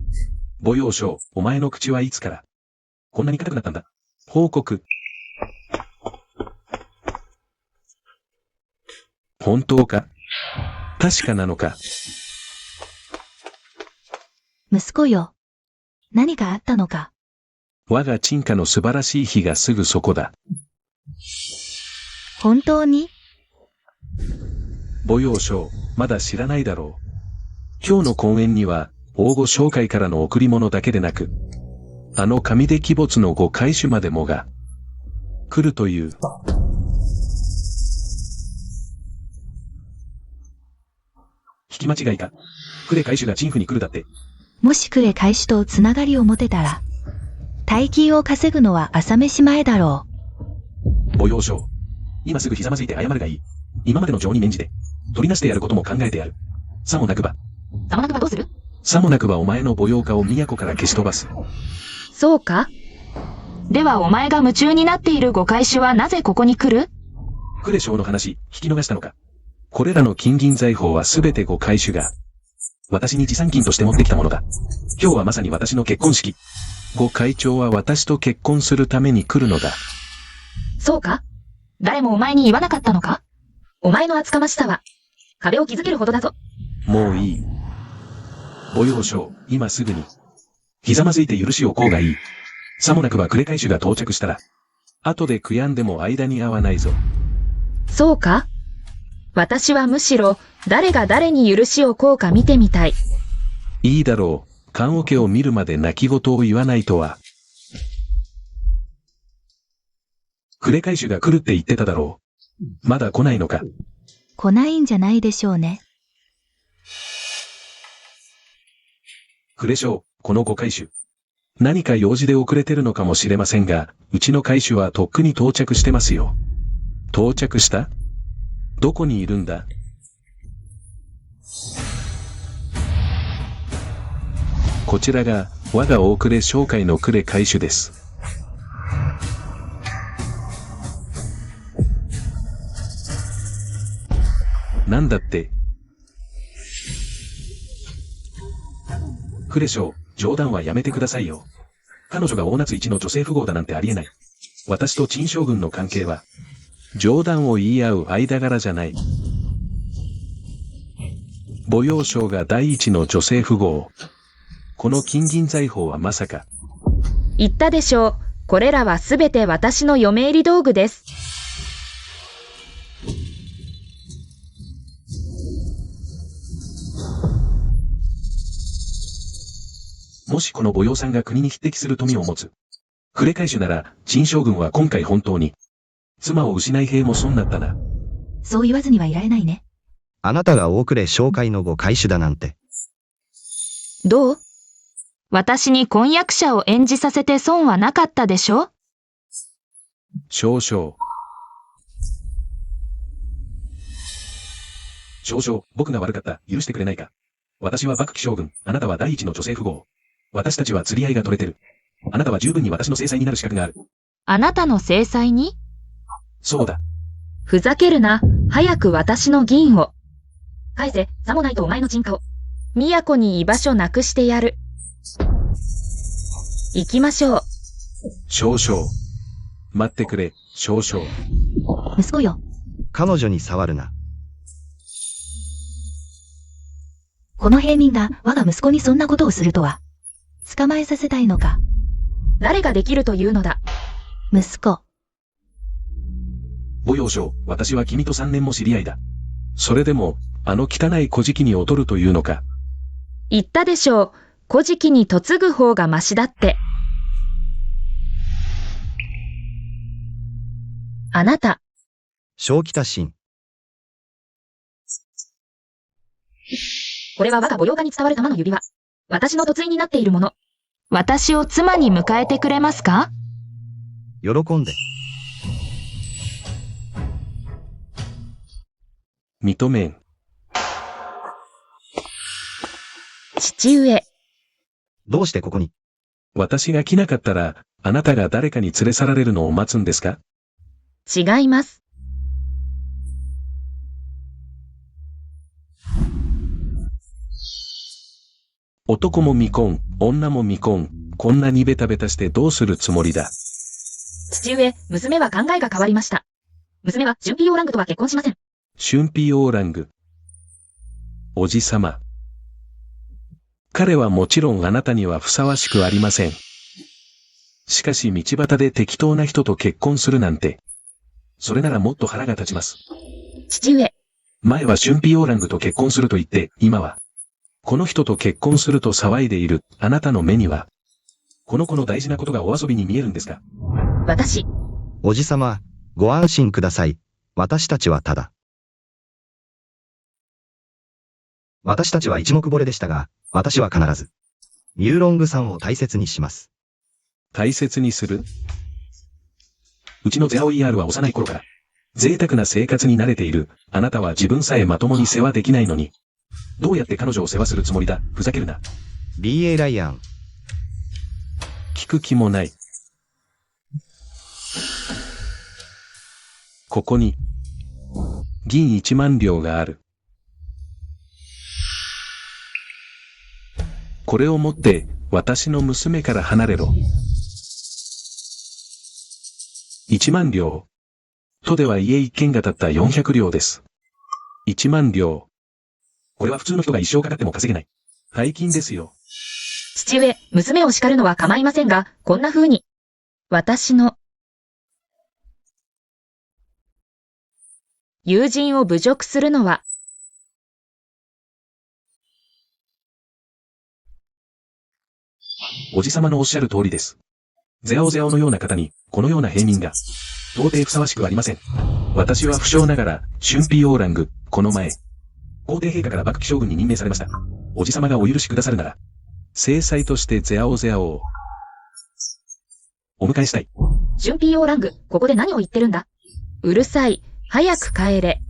御用将、お前の口はいつから、こんなに硬くなったんだ。報告。本当か？確かなのか？息子よ。何かあったのか。我が鎮家の素晴らしい日がすぐそこだ。本当に？御用将、まだ知らないだろう。今日の婚宴には、大御商会からの贈り物だけでなく、あの神出鬼没のご会主までもが、来るという。聞き間違いか。呉会主が陳腐に来るだって。もし呉会主とつながりを持てたら、大金を稼ぐのは朝飯前だろう。御用将、今すぐひざまずいて謝るがいい。今までの情に免じて、取りなしてやることも考えてやる。さもなくば。さもなくばどうする？さもなくばお前の御用家を都から消し飛ばす。そうか？ではお前が夢中になっているご会主はなぜここに来る？呉将の話、聞き逃したのか。これらの金銀財宝はすべてご会主が、私に持参金として持ってきたものだ。今日はまさに私の結婚式。ご会長は私と結婚するために来るのだ。そうか？誰もお前に言わなかったのか？お前の厚かましさは、壁を築けるほどだぞ。もういい。御用将、今すぐに。ひざまずいて許しをこうがいい。さもなくば呉会主が到着したら、後で悔やんでも間に合わないぞ。そうか？私はむしろ、誰が誰に許しを請うか見てみたい。いいだろう。棺桶を見るまで泣き言を言わないとは。呉海舟が来るって言ってただろう。まだ来ないのか。来ないんじゃないでしょうね。呉将、この呉海舟。何か用事で遅れてるのかもしれませんが、うちの海舟はとっくに到着してますよ。到着した？どこにいるんだ？こちらが、我が大呉商会の呉海舟です。なんだって。呉将、冗談はやめてくださいよ。彼女が大夏一の女性富豪だなんてありえない。私と陳将軍の関係は、冗談を言い合う間柄じゃない。母陽将が第一の女性富豪。この金銀財宝はまさか。言ったでしょう。これらはすべて私の嫁入り道具です。もしこの母陽さんが国に匹敵する富を持つ。呉海舟なら、陳将軍は今回本当に、妻を失い兵も損なったな。そう言わずにはいられないね。あなたが大呉商会の呉海舟だなんて。どう？私に婚約者を演じさせて損はなかったでしょ？少々。少々、僕が悪かった。許してくれないか。私は幕期将軍、あなたは第一の女性富豪。私たちは釣り合いが取れてる。あなたは十分に私の制裁になる資格がある。あなたの制裁に？そうだ。ふざけるな。早く私の銀を。返せ、さもないとお前の鎮火を。都に居場所なくしてやる。行きましょう。少々。待ってくれ、少々。息子よ。彼女に触るな。この平民が我が息子にそんなことをするとは。捕まえさせたいのか。誰ができるというのだ。息子。母陽将、私は君と3年も知り合いだ。それでも、あの汚い小敷に劣るというのか。言ったでしょう。古事記に嫁ぐ方がマシだって。あなた。正気多心。これは我が母陽家に伝わる玉の指輪。私の嫁いになっているもの。私を妻に迎えてくれますか？喜んで。認めん。父上。どうしてここに？私が来なかったら、あなたが誰かに連れ去られるのを待つんですか？違います。男も未婚、女も未婚、こんなにベタベタしてどうするつもりだ。父上、娘は考えが変わりました。娘は春ピーオーラングとは結婚しません。春ピーオーラング。おじさま。彼はもちろんあなたにはふさわしくありません。しかし道端で適当な人と結婚するなんて。それならもっと腹が立ちます。父上。前は春ピーオーラングと結婚すると言って、今は、この人と結婚すると騒いでいるあなたの目には、この子の大事なことがお遊びに見えるんですか？私。おじさま、ご安心ください。私たちはただ。私たちは一目惚れでしたが、私は必ず、ミューロングさんを大切にします。大切にする？うちのゼアオイ ER は幼い頃から、贅沢な生活に慣れている、あなたは自分さえまともに世話できないのに、どうやって彼女を世話するつもりだ？ふざけるな。BA ライアン。聞く気もない。ここに、銀1万両がある。これを持って、私の娘から離れろ。1万両。とでは家一軒がたった400両です。1万両。これは普通の人が一生かかっても稼げない。大金ですよ。父上、娘を叱るのは構いませんが、こんな風に。私の、友人を侮辱するのは、おじさまのおっしゃる通りです。ゼアオゼアオのような方に、このような平民が、到底ふさわしくありません。私は不詳ながら、春辟オーラング、この前、皇帝陛下から幕府将軍に任命されました。おじさまがお許しくださるなら、正妻としてゼアオゼアオを、お迎えしたい。春辟オーラング、ここで何を言ってるんだ。うるさい、早く帰れ。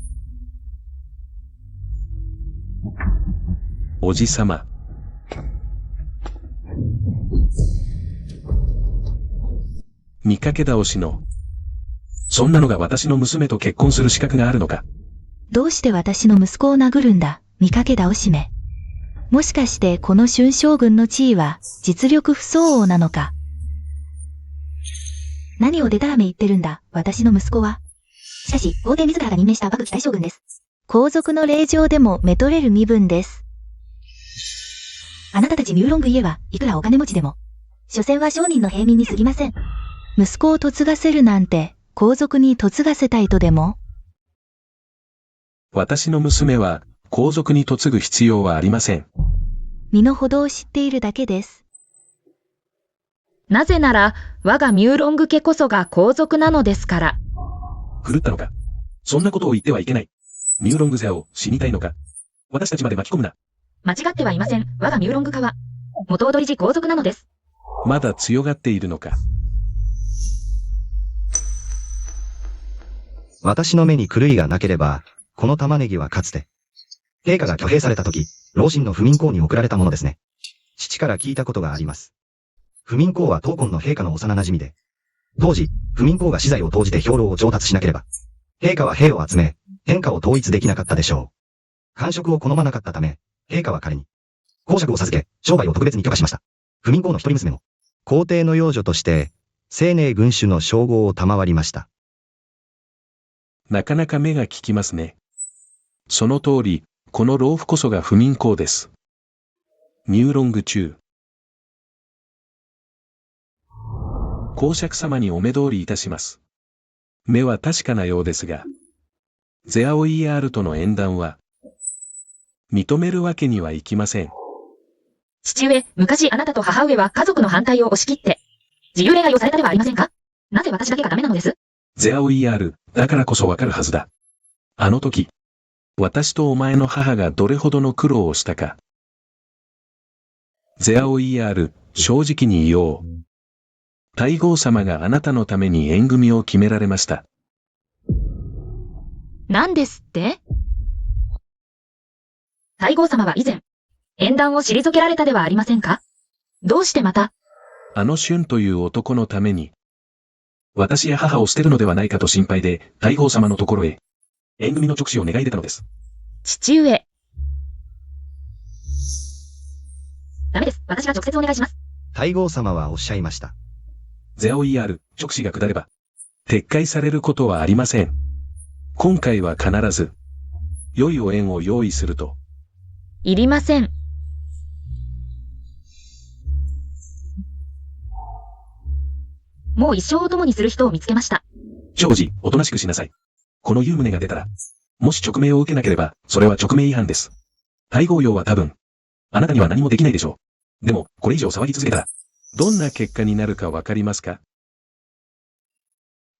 おじさま。見かけ倒しの。そんなのが私の娘と結婚する資格があるのか。どうして私の息子を殴るんだ、見かけ倒しめ。もしかしてこの春将軍の地位は実力不相応なのか。何をデタラメ言ってるんだ、私の息子は。しかし、皇帝自らが任命した幕府大将軍です。皇族の令状でもめとれる身分です。あなたたちミューロング家はいくらお金持ちでも、所詮は商人の平民に過ぎません。息子を嫁がせるなんて、皇族に嫁がせたいとでも？私の娘は、皇族に嫁ぐ必要はありません。身の程を知っているだけです。なぜなら、我がミューロング家こそが皇族なのですから。狂ったのか。そんなことを言ってはいけない。ミューロングゼアを死にたいのか。私たちまで巻き込むな。間違ってはいません。我がミューロング家は、元踊り寺皇族なのです。まだ強がっているのか。私の目に狂いがなければ、この玉ねぎはかつて、陛下が挙兵された時、老臣の不眠公に送られたものですね。父から聞いたことがあります。不眠公は当今の陛下の幼馴染で、当時、不眠公が資材を投じて兵糧を調達しなければ、陛下は兵を集め、天下を統一できなかったでしょう。官職を好まなかったため、陛下は彼に、公爵を授け、商売を特別に許可しました。不眠公の一人娘も、皇帝の養女として、青年軍主の称号を賜りました。なかなか目が利きますね。その通り、この老婦こそが不眠公です。ミューロング中。公爵様にお目通りいたします。目は確かなようですが、ゼアオ ER との縁談は、認めるわけにはいきません。父上、昔あなたと母上は家族の反対を押し切って、自由恋愛をされたではありませんか？なぜ私だけがダメなのです？ゼアオ ER、だからこそわかるはずだ。あの時、私とお前の母がどれほどの苦労をしたか。ゼアオ ER、正直に言おう。太后様があなたのために縁組を決められました。何ですって？太后様は以前、縁談を退けられたではありませんか？どうしてまた？あの春という男のために、私や母を捨てるのではないかと心配で、太后様のところへ、縁組の直使を願い出たのです。父上。ダメです。私が直接お願いします。太后様はおっしゃいました。ゼアオ ER、直使が下れば、撤回されることはありません。今回は必ず、良いお縁を用意すると。いりません。もう一生を共にする人を見つけました。長司、おとなしくしなさい。この湯旨が出たら、もし勅命を受けなければ、それは勅命違反です。太后用は多分、あなたには何もできないでしょう。でも、これ以上騒ぎ続けたら、どんな結果になるかわかりますか？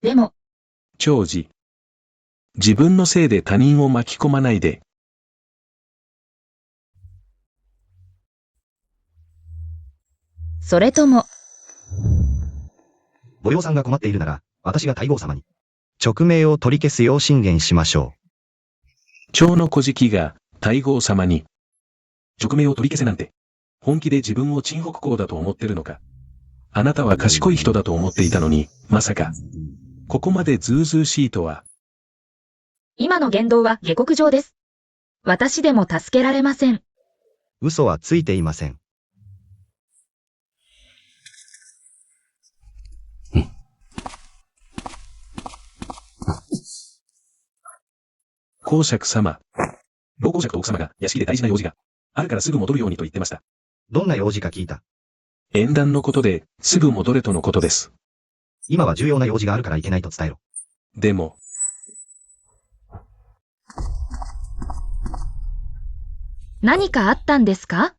でも、長司、自分のせいで他人を巻き込まないで。それとも、御用さんが困っているなら、私が太后様に、勅命を取り消すよう進言しましょう。長の小敷が太后様に、勅命を取り消せなんて、本気で自分を陳北公だと思ってるのか。あなたは賢い人だと思っていたのに、まさか、ここまでずうずうしいとは。今の言動は下克上です。私でも助けられません。嘘はついていません。公爵様。老公爵と奥様が屋敷で大事な用事があるからすぐ戻るようにと言ってました。どんな用事か聞いた。縁談のことで、すぐ戻れとのことです。今は重要な用事があるからいけないと伝えろ。でも、何かあったんですか？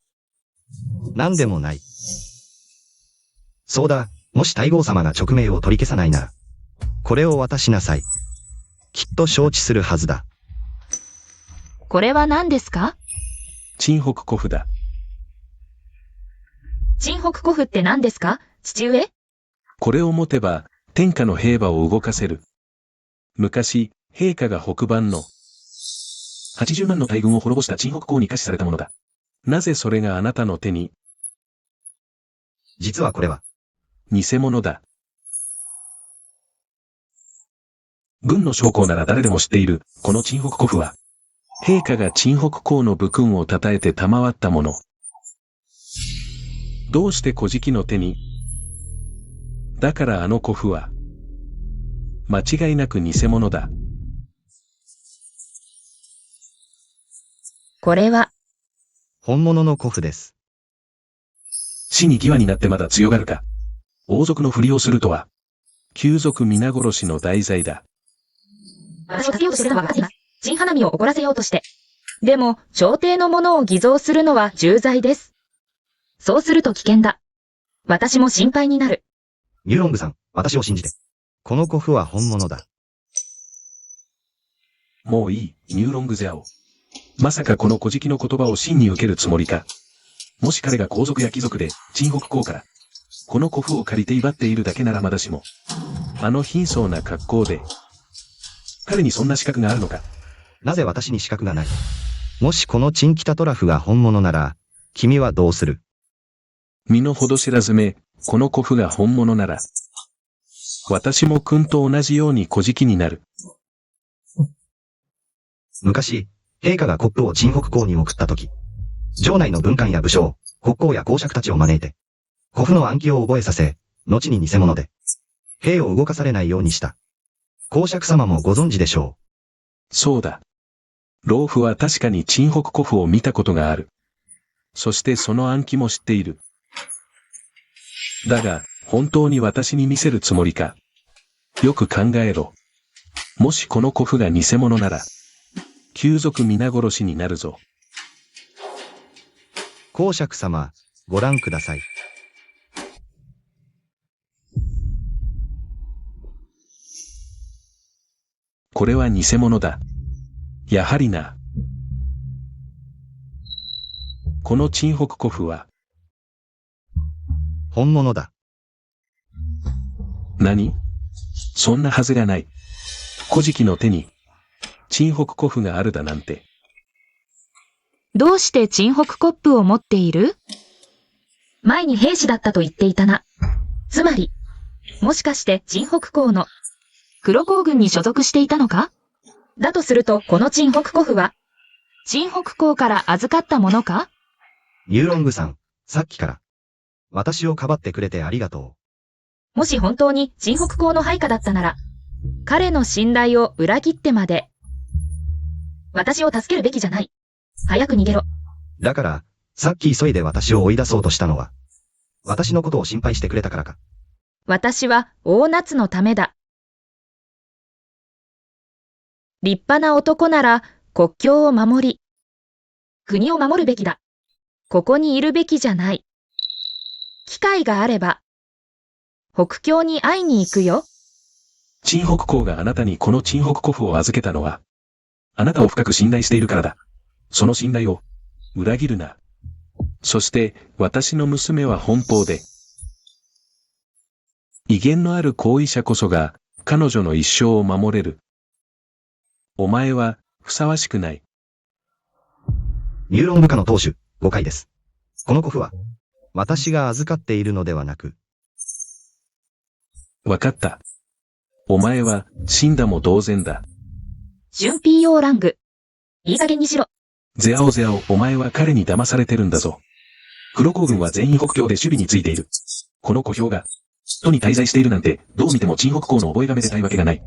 なんでもない。そうだ、もし太后様が勅命を取り消さないなら、これを渡しなさい。きっと承知するはずだ。これは何ですか？陳北古符だ。陳北古符って何ですか、父上？これを持てば、天下の兵馬を動かせる。昔、陛下が北蛮の80万の大軍を滅ぼした陳北公に下賜されたものだ。なぜそれがあなたの手に？実はこれは、偽物だ。軍の将校なら誰でも知っている、この陳北古符は、陛下が陳北公の武勲を称えて賜ったもの。どうして古事記の手に？だからあの古符は、間違いなく偽物だ。これは、本物の古符です。死に際になってまだ強がるか。王族のふりをするとは、旧族皆殺しの題材だ。私を助けようとしてるのは分かっています。陳花見を怒らせようとして。でも、朝廷のものを偽造するのは重罪です。そうすると危険だ。私も心配になる。ニューロングさん、私を信じて。この古符は本物だ。もういい、ニューロングゼアオ。まさかこの古事記の言葉を真に受けるつもりか。もし彼が皇族や貴族で、陳北公から、この古符を借りて威張っているだけならまだしも、あの貧相な格好で、彼にそんな資格があるのか。なぜ私に資格がない？もしこのチンキタトラフが本物なら、君はどうする？身の程知らずめ、この古符が本物なら、私も君と同じように古事記になる。昔、陛下が国父を陳北公に送ったとき、城内の文官や武将、国公や公爵たちを招いて、古符の暗記を覚えさせ、後に偽物で、兵を動かされないようにした。公爵様もご存知でしょそうだ。老夫は確かに陳北古符を見たことがある。そしてその暗記も知っている。だが、本当に私に見せるつもりか。よく考えろ。もしこの古符が偽物なら、旧族皆殺しになるぞ。う。公爵様、ご覧ください。これは偽物だ。やはりな。この陳北古符は、本物だ。何？そんなはずがない。古事記の手に、陳北古符があるだなんて。どうして陳北コップを持っている？前に兵士だったと言っていたな。つまり、もしかして陳北公の黒甲軍に所属していたのか？だとすると、この陳北古符は、陳北公から預かったものか？ニューロングさん、さっきから、私をかばってくれてありがともし本当に陳北公の配下だったなら、彼の信頼を裏切ってまで、私を助けるべきじゃない。早く逃げろ。う。だから、さっき急いで私を追い出そうとしたのは、私のことを心配してくれたからか。私は大夏のためだ。立派な男なら国境を守り、国を守るべきだ。ここにいるべきじゃない。機会があれば、北境に会いに行くよ。陳北公があなたにこの陳北古符を預けたのは、あなたを深く信頼しているからだ。その信頼を裏切るな。そして私の娘は奔放で、威厳のある行為者こそが彼女の一生を守れる。お前はふさわしくない。ニューロング家の当主、誤解です。この古符は、私が預かっているのではなく。わかった。お前は死んだも同然だ。準 P.O. ラング。いい加減にしろ。ゼアオゼアオ、お前は彼に騙されてるんだぞ。黒甲軍は全員北境で守備についている。この小兵が、都に滞在しているなんて、どう見ても陳北公の覚えがめでたいわけがない。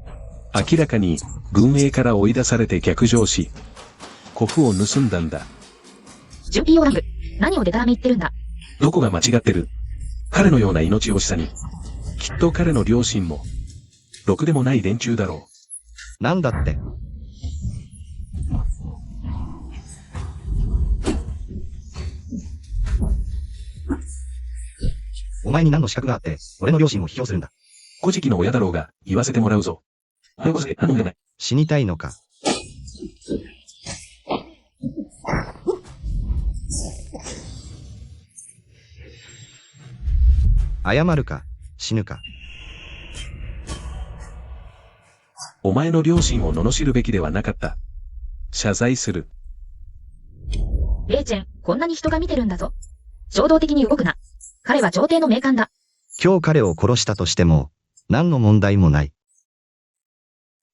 明らかに、軍営から追い出されて逆上し、古符を盗んだんだ。準 P.O. ラング。何をデタラメ言ってるんだ。どこが間違ってる？彼のような命惜しさに、きっと彼の両親も、ろくでもない連中だろなんだって。お前に何の資格があって、俺の両親を批評するんだ。古事記の親だろうが、言わせてもらうぞ。早くせ、頼んでない。死にたいのか。謝るか、死ぬか。お前の両親を罵るべきではなかった。謝罪する。レイチェン、こんなに人が見てるんだぞ。衝動的に動くな。彼は朝廷の名官だ。今日彼を殺したとしても、何の問題もない。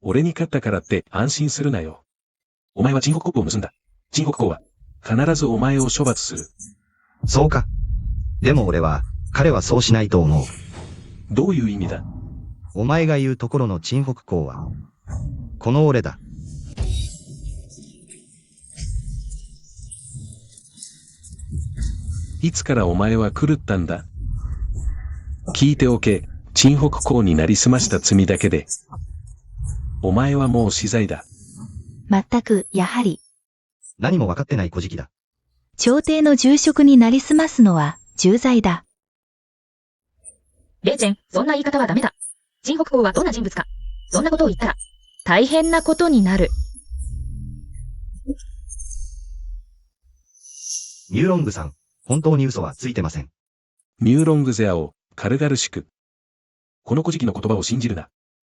俺に勝ったからって安心するなよ。お前は陳北国を盗んだ。陳北公は、必ずお前を処罰する。そうか。でも彼はそうしないと思う。どういう意味だ？お前が言うところの陳北公は、この俺だ。いつからお前は狂ったんだ？聞いておけ、陳北公になりすました罪だけで。お前はもう死罪だ。全く、やはり。何も分かってない小じきだ。朝廷の重職になりすますのは、重罪だ。レイチェン、そんな言い方はダメだ。陳北公はどんな人物か。そんなことを言ったら、大変なことになる。ミューロングさん、本当に嘘はついてません。ミューロングゼアを軽々しく。この古事記の言葉を信じるな。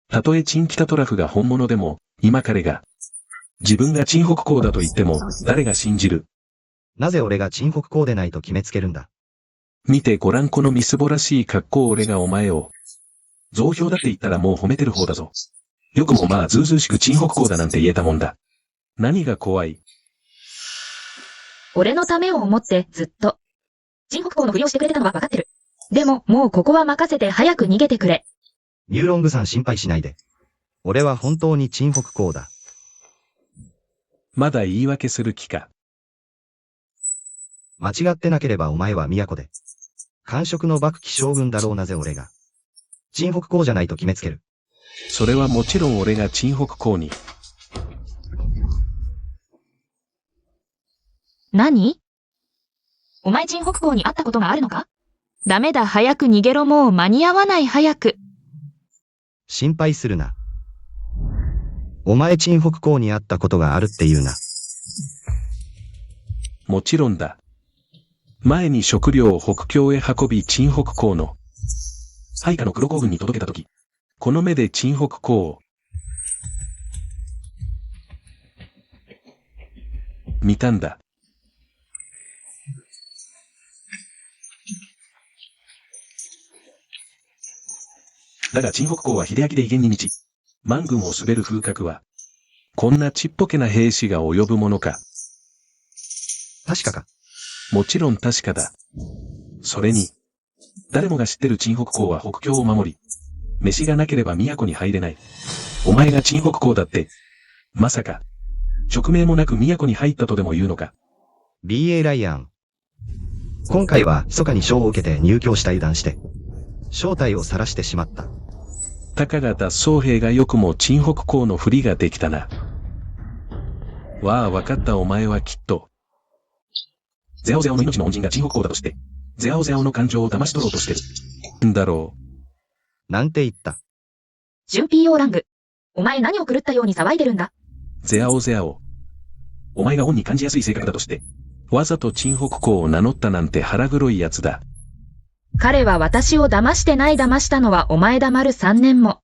たとえチンキタトラフが本物でも、今彼が、自分が陳北公だと言っても、誰が信じる？なぜ俺が陳北公でないと決めつけるんだ。見てごらんこのみすぼらしい格好俺がお前を。増票だって言ったらもう褒めてる方だぞ。よくもまあずうずうしく陳北公だなんて言えたもんだ。何が怖い？俺のためを思ってずっと。陳北公のふりをしてくれてたのは分かってる。でも、もうここは任せて早く逃げてくれ。ミューロングさん心配しないで。俺は本当に陳北公だ。まだ言い訳する気か。間違ってなければお前は都で。官職の幕期将軍だろうなぜ俺が。陳北公じゃないと決めつける。それはもちろん俺が陳北公に。何？お前陳北公に会ったことがあるのか？ダメだ、早く逃げろ、もう間に合わない早く。心配するな。お前陳北公に会ったことがあるって言うな。もちろんだ。前に食料を北境へ運び陳北公の配下の黒子軍に届けたとき、この目で陳北公を見たんだ。だが陳北公は秀明で威厳に満ち、万軍を滑る風格は、こんなちっぽけな兵士が及ぶものか。確かか。もちろん確かだ。それに、誰もが知ってる陳北公は北境を守り、飯がなければ都に入れない。お前が陳北公だって、まさか、職名もなく都に入ったとでも言うのか。BA ライアン。今回は密かに賞を受けて入京した油断して、正体を晒してしまった。たかが脱走兵がよくも陳北公のふりができたな。わあ、わかったお前はきっと。ゼアオゼアオの命の恩人が陳北公だとして、ゼアオゼアオの感情を騙し取ろうとしてる。んだろう。なんて言った。準 PO ラング。お前何を狂ったように騒いでるんだ。ゼアオゼアオ。お前が恩に感じやすい性格だとして、わざと陳北公を名乗ったなんて腹黒い奴だ。彼は私を騙してない騙したのはお前だ丸3年も。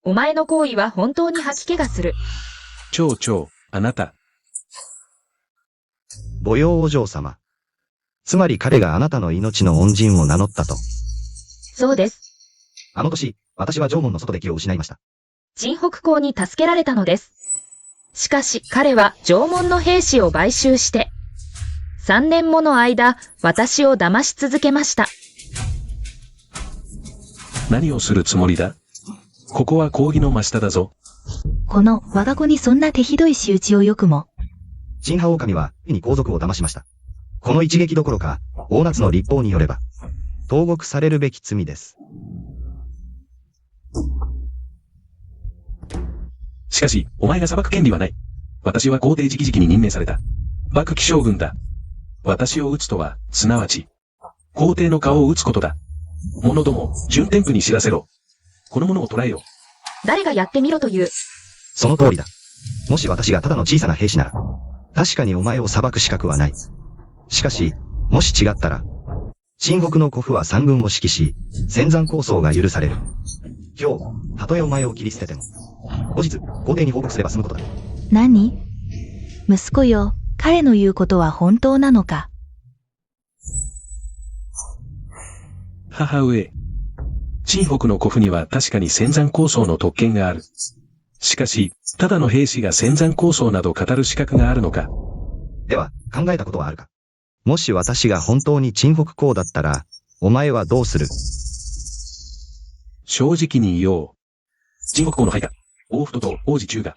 お前の行為は本当に吐き気がする。蝶々、あなた。母用お嬢様。つまり彼があなたの命の恩人を名乗ったと。そうです。あの年、私は城門の外で気を失いました。陳北公に助けられたのです。しかし彼は城門の兵士を買収して、3年もの間、私を騙し続けました。何をするつもりだ？ここは公儀の真下だぞ。この我が子にそんな手ひどい仕打ちをよくも。陳派狼は、に皇族を騙しました。この一撃どころか、大夏の立法によれば、投獄されるべき罪です。しかし、お前が裁く権利はない。私は皇帝直々に任命された。幕期将軍だ。私を討つとは、すなわち、皇帝の顔を討つことだ。者ども、順天府に知らせろ。この者を捕らえよ。誰がやってみろという。その通りだ。もし私がただの小さな兵士なら、確かにお前を裁く資格はない。しかし、もし違ったら、陳北の古府は三軍を指揮し、仙山構想が許される。今日、たとえお前を切り捨てても、後日、皇帝に報告すれば済むことだ。何？息子よ、彼の言うことは本当なのか？母上。陳北の古府には確かに仙山構想の特権がある。しかし、ただの兵士が仙山構想など語る資格があるのか。では、考えたことはあるか？もし私が本当に陳北公だったら、お前はどうする？正直に言おう。陳北公の配下、大太と王子中が、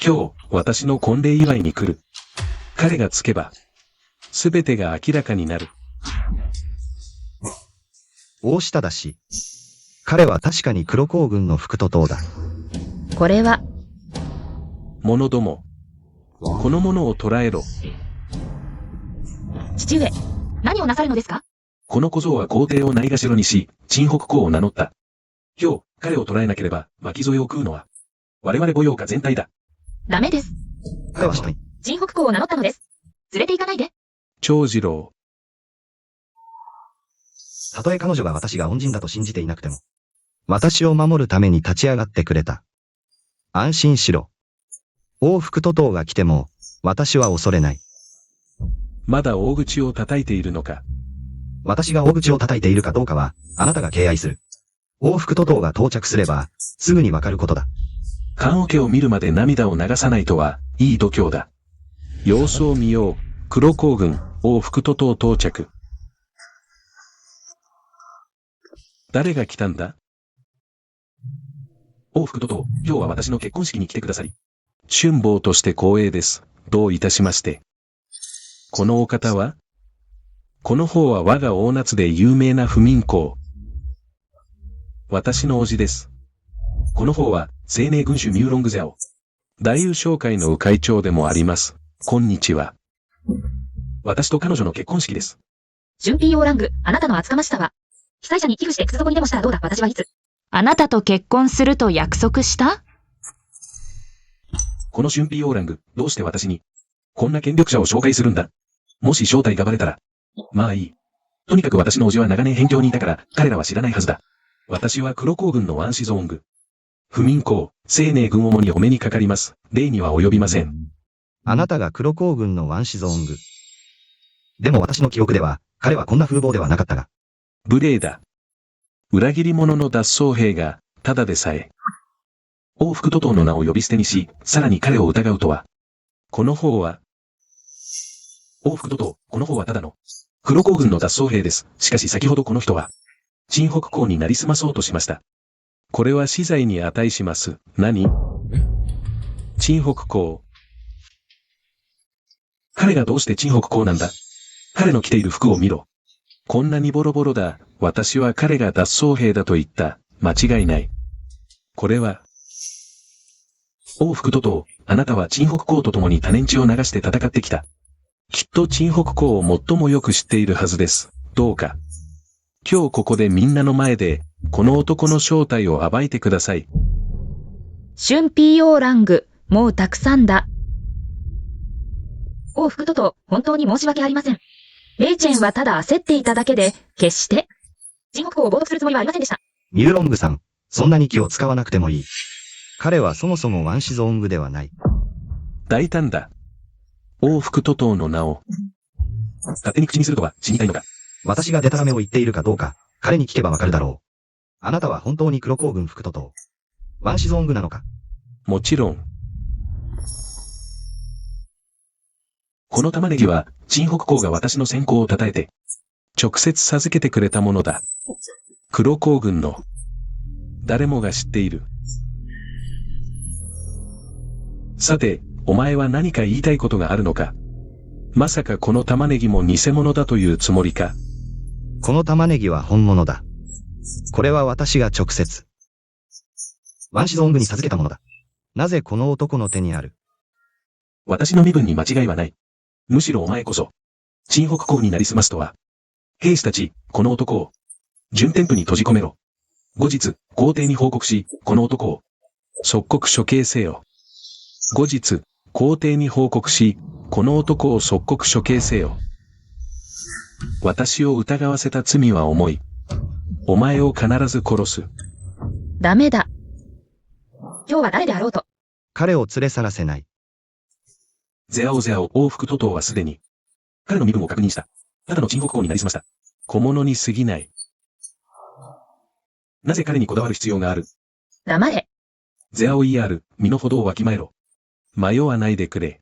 今日、私の婚礼祝いに来る。彼がつけば、すべてが明らかになる。大下だし、彼は確かに黒甲軍の副都統だ。これは、者ども、この者を捕らえろ。父上、何をなさるのですか？この小僧は皇帝をないがしろにし、陳北公を名乗った。今日、彼を捕らえなければ、巻き添えを食うのは、我々母養家全体だ。ダメです。彼は下に。陳北公を名乗ったのです。連れて行かないで。長次郎。たとえ彼女が私が恩人だと信じていなくても、私を守るために立ち上がってくれた。安心しろ。王副都統が来ても、私は恐れない。まだ大口を叩いているのか。私が大口を叩いているかどうかは、あなたが敬愛する。王副都統が到着すれば、すぐにわかることだ。棺桶を見るまで涙を流さないとは、いい度胸だ。様子を見よう。黒甲軍、王副都統到着。誰が来たんだ？王副都統、今日は私の結婚式に来てくださり。春坊として光栄です。どういたしまして。このお方は？この方は我が大夏で有名な不眠公。私の叔父です。この方は、青年軍主ミューロングゼアオ。大優商会の右会長でもあります。こんにちは。私と彼女の結婚式です。準 PO ラング、あなたの厚かましさは、被災者に寄付して靴底にでもしたらどうだ？私はいつ？あなたと結婚すると約束した？この春 PO ラング、どうして私に、こんな権力者を紹介するんだ？もし正体がバレたら、まあいい。とにかく私の叔父は長年辺境にいたから、彼らは知らないはずだ。私は黒甲軍のワンシゾーング。不眠公、青年軍主にお目にかかります。礼には及びません。あなたが黒甲軍のワンシゾーング。でも私の記憶では、彼はこんな風貌ではなかったが。無礼だ。裏切り者の脱走兵が、ただでさえ。王副都統の名を呼び捨てにし、さらに彼を疑うとは。この方は、王副都統、この方はただの、黒甲軍の脱走兵です。しかし先ほどこの人は、陳北公になりすまそうとしました。これは死罪に値します。何？陳北公。彼がどうして陳北公なんだ？彼の着ている服を見ろ。こんなにボロボロだ。私は彼が脱走兵だと言った。間違いない。これは、王副都統、あなたは陳北公と共に多年血を流して戦ってきた。きっと陳北公を最もよく知っているはずです。どうか。今日ここでみんなの前で、この男の正体を暴いてください。春 PO ラング、もうたくさんだ。王副都統、本当に申し訳ありません。レイチェンはただ焦っていただけで、決して、陳北公を冒涜するつもりはありませんでした。ミューロングさん、そんなに気を使わなくてもいい。彼はそもそもワンシゾーングではない。大胆だ。王副都統の名を、勝手に口にするとは死にたいのか。私がデタラメを言っているかどうか、彼に聞けばわかるだろう。あなたは本当に黒甲軍副都統。ワンシゾーングなのか？もちろん。この玉ねぎは、陳北公が私の先行を称えて、直接授けてくれたものだ。黒甲軍の、誰もが知っている。さて、お前は何か言いたいことがあるのか？まさかこの玉ねぎも偽物だというつもりか？この玉ねぎは本物だ。これは私が直接、ワンシゾーングに授けたものだ。なぜこの男の手にある？私の身分に間違いはない。むしろお前こそ、陳北公になりすますとは。兵士たち、この男を、準添付に閉じ込めろ。後日、皇帝に報告し、この男を、即刻処刑せよ。後日、皇帝に報告し、この男を即刻処刑せよ。私を疑わせた罪は重い。お前を必ず殺す。ダメだ。今日は誰であろうと。彼を連れ去らせない。ゼアオ王副都頭はすでに、彼の身分を確認した。ただの鎮北公になりすました。小物に過ぎない。なぜ彼にこだわる必要がある？黙れ。ゼアオ ER、身の程をわきまえろ。迷わないでくれ。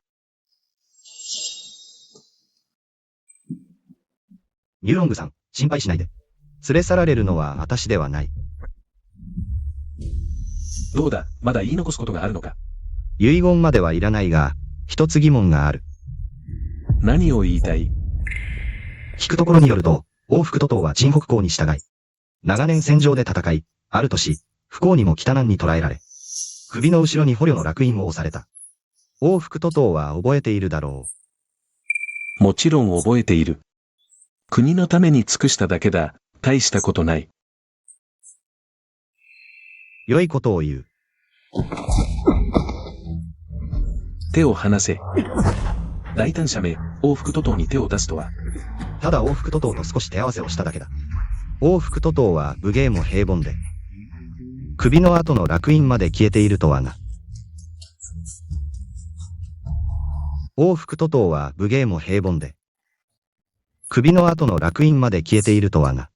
ミューロングさん、心配しないで。連れ去られるのは私ではない。どうだ、まだ言い残すことがあるのか。遺言まではいらないが、一つ疑問がある。何を言いたい？聞くところによると、王副都頭は鎮北公に従い、長年戦場で戦い、ある年、不幸にも北南に捕らえられ、首の後ろに捕虜の烙印を押された。王副都頭は覚えているだろもちろん覚えている。国のために尽くしただけだ。大したことない。良いことを言う。手を離せ。大胆者め、王副都頭に手を出すとは。ただ王副都頭と少し手合わせをしただけだ。王副都頭は武芸も平凡で、首の後の烙印まで消えているとはな。王副都頭は武芸も平凡で、首の後の烙印まで消えているとはな。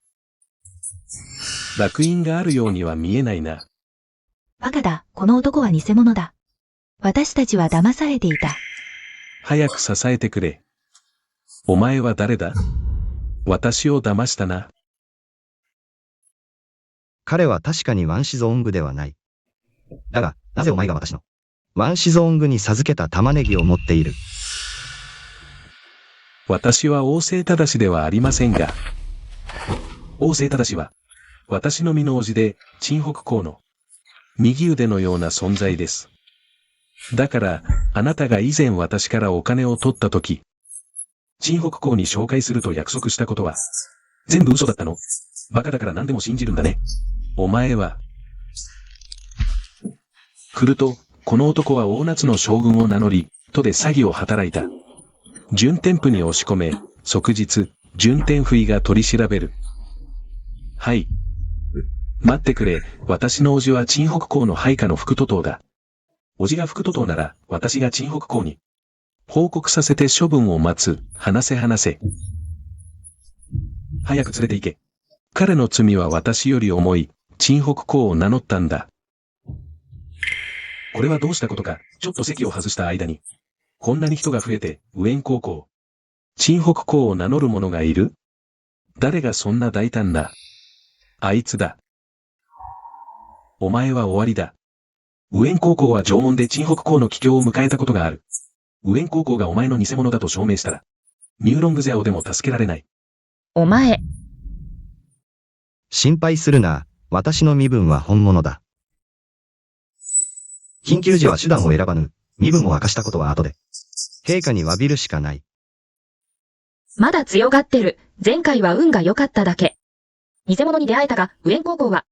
烙印があるようには見えないな。バカだ、この男は偽物だ。私たちは騙されていた。早く支えてくれ。お前は誰だ？私を騙したな。彼は確かにワンシゾーングではない。だが、なぜお前が私のワンシゾーングに授けた玉ねぎを持っている？私は王政正ではありませんが、王政正は、私の身の叔父で、鎮北公の、右腕のような存在です。だから、あなたが以前私からお金を取ったとき、鎮北公に紹介すると約束したことは、全部嘘だったの？バカだから何でも信じるんだね。お前は。来ると、この男は大夏の将軍を名乗り、都で詐欺を働いた。準添付に押し込め、即日、準添付医が取り調べる。はい。待ってくれ、私の叔父は鎮北公の配下の副都頭だ。叔父が副都頭なら、私が鎮北公に。報告させて処分を待つ、話せ。早く連れて行け。彼の罪は私より重い、鎮北公を名乗ったんだ。これはどうしたことか、ちょっと席を外した間に。こんなに人が増えて、ウエン高校。鎮北公を名乗る者がいる？誰がそんな大胆な？あいつだ。お前は終わりだ。ウエン高校は縄文で鎮北公の帰郷を迎えたことがある。ウエン高校がお前の偽物だと証明したら、ミューロングゼアオでも助けられない。お前。心配するな、私の身分は本物だ。緊急時は手段を選ばぬ、身分を明かしたことは後で。陛下に詫びるしかない。まだ強がってる。前回は運が良かっただけ。偽物に出会えたが、ウエン高校は、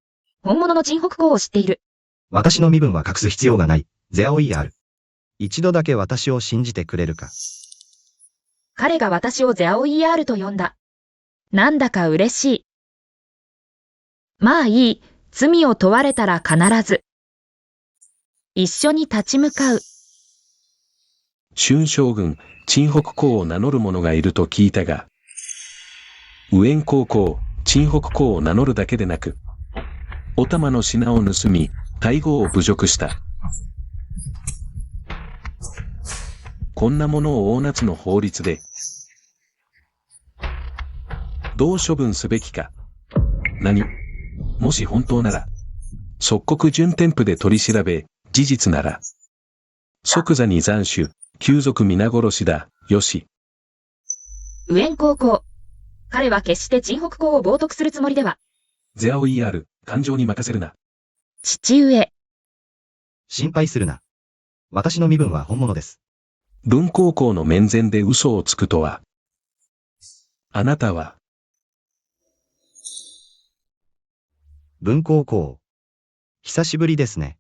本物の鎮北公を知っている。私の身分は隠す必要がない。ゼアオ ER。一度だけ私を信じてくれるか。彼が私をゼアオ ER と呼んだ。なんだか嬉しい。まあいい。罪を問われたら必ず。一緒に立ち向かう。春将軍、鎮北公を名乗る者がいると聞いたが、ウエン高校、鎮北公を名乗るだけでなく、お玉の品を盗み、大号を侮辱した。こんなものを大夏の法律で、どう処分すべきか。何？もし本当なら、即刻準添付で取り調べ、事実なら、即座に斬首、旧族皆殺しだ、よし。ウエン高校。彼は決して鎮北公を冒涜するつもりでは。ゼアオ ER、感情に任せるな。父上。心配するな。私の身分は本物です。文高校の面前で嘘をつくとは。あなたは、文光公。久しぶりですね。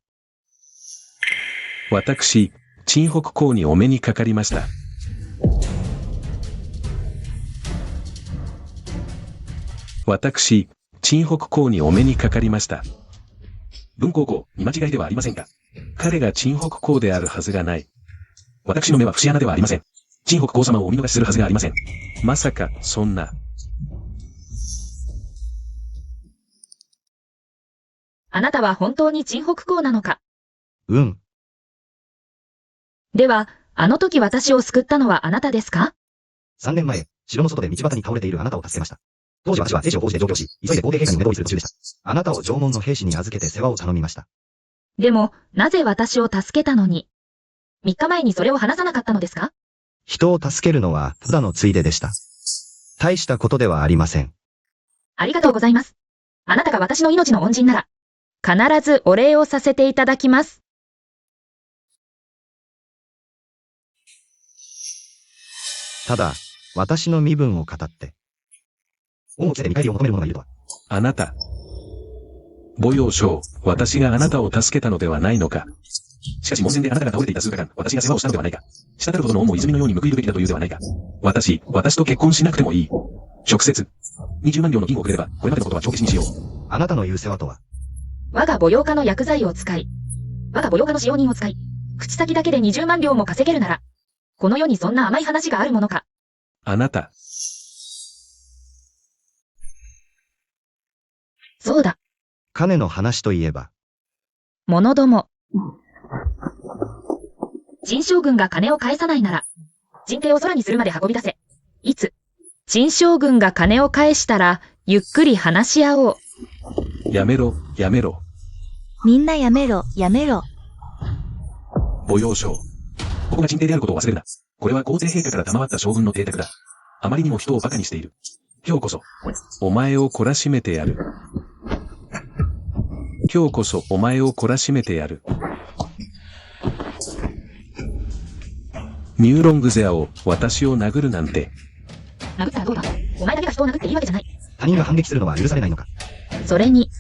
私、陳北公にお目にかかりました。私、陳北公にお目にかかりました。文光公、見間違いではありませんか？彼が陳北公であるはずがない。私の目は節穴ではありません。陳北公様をお見逃しするはずがありません。まさか、そんな。あなたは本当に陳北公なのか？うん。では、あの時私を救ったのはあなたですか3年前、城の外で道端に倒れているあなたを助けました。当時私は聖地を講じて上京し、急いで皇帝陛下にお目通りする途中でした。あなたを城門の兵士に預けて世話を頼みました。でも、なぜ私を助けたのに、3日前にそれを話さなかったのですか？人を助けるのは、ただのついででした。大したことではありません。ありがとうございます。あなたが私の命の恩人なら、必ずお礼をさせていただきます。ただ、私の身分を語って。恩を着せて見返りを求める者がいるとは。あなた。母陽将、私があなたを助けたのではないのか。しかし門前であなたが倒れていた数日間、私が世話をしたのではないか。滴るほどの恩も泉のように報いるべきだというではないか。私と結婚しなくてもいい。直接。20万両の銀をくれれば、これまでのことは帳消しにしよう。あなたの言う世話とは。我が母用家の薬剤を使い、我が母用家の使用人を使い、口先だけで20万両も稼げるなら、この世にそんな甘い話があるものか。あなた。そうだ。金の話といえば。者ども。陳将軍が金を返さないなら、陣兵を空にするまで運び出せ。いつ陳将軍が金を返したら、ゆっくり話し合おう。やめろ、やめろ。みんなやめろ、やめろ。母陽将。ここが陣兵であることを忘れるな。これは皇帝陛下から賜った将軍の邸宅だ。あまりにも人を馬鹿にしている。今日こそ、お前を懲らしめてやる。今日こそお前を懲らしめてやる。ミューロングゼアを私を殴るなんて。殴ったらどうだ？お前だけが人を殴っていいわけじゃない。他人が反撃するのは許されないのか。それに、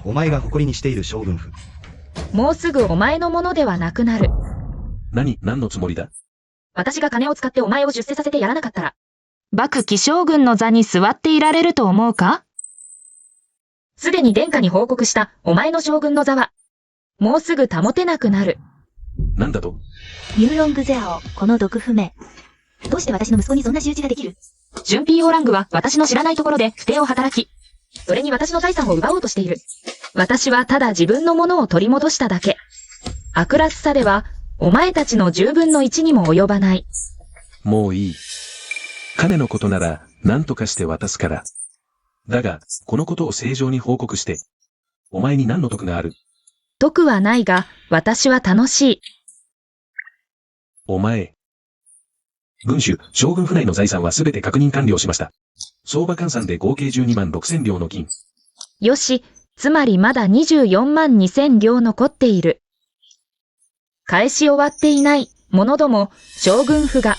お前が誇りにしている将軍府。もうすぐお前のものではなくなる。何のつもりだ？私が金を使ってお前を出世させてやらなかったら、幕貴将軍の座に座っていられると思うか？すでに殿下に報告したお前の将軍の座は、もうすぐ保てなくなる。なんだと？ミューロングゼアオ、この毒不明。どうして私の息子にそんな仕打ちができる？ジュンピーオーラングは私の知らないところで不正を働き、それに私の財産を奪おうとしている。私はただ自分のものを取り戻しただけ。悪辣さでは、お前たちの10分の1にも及ばない。もういい。金のことなら何とかして渡すから。だが、このことを正常に報告して、お前に何の得がある？得はないが、私は楽しい。お前。軍主、将軍府内の財産はすべて確認完了しました。相場換算で合計12万6千両の金。よし、つまりまだ24万2千両残っている。返し終わっていない、者ども、将軍府が。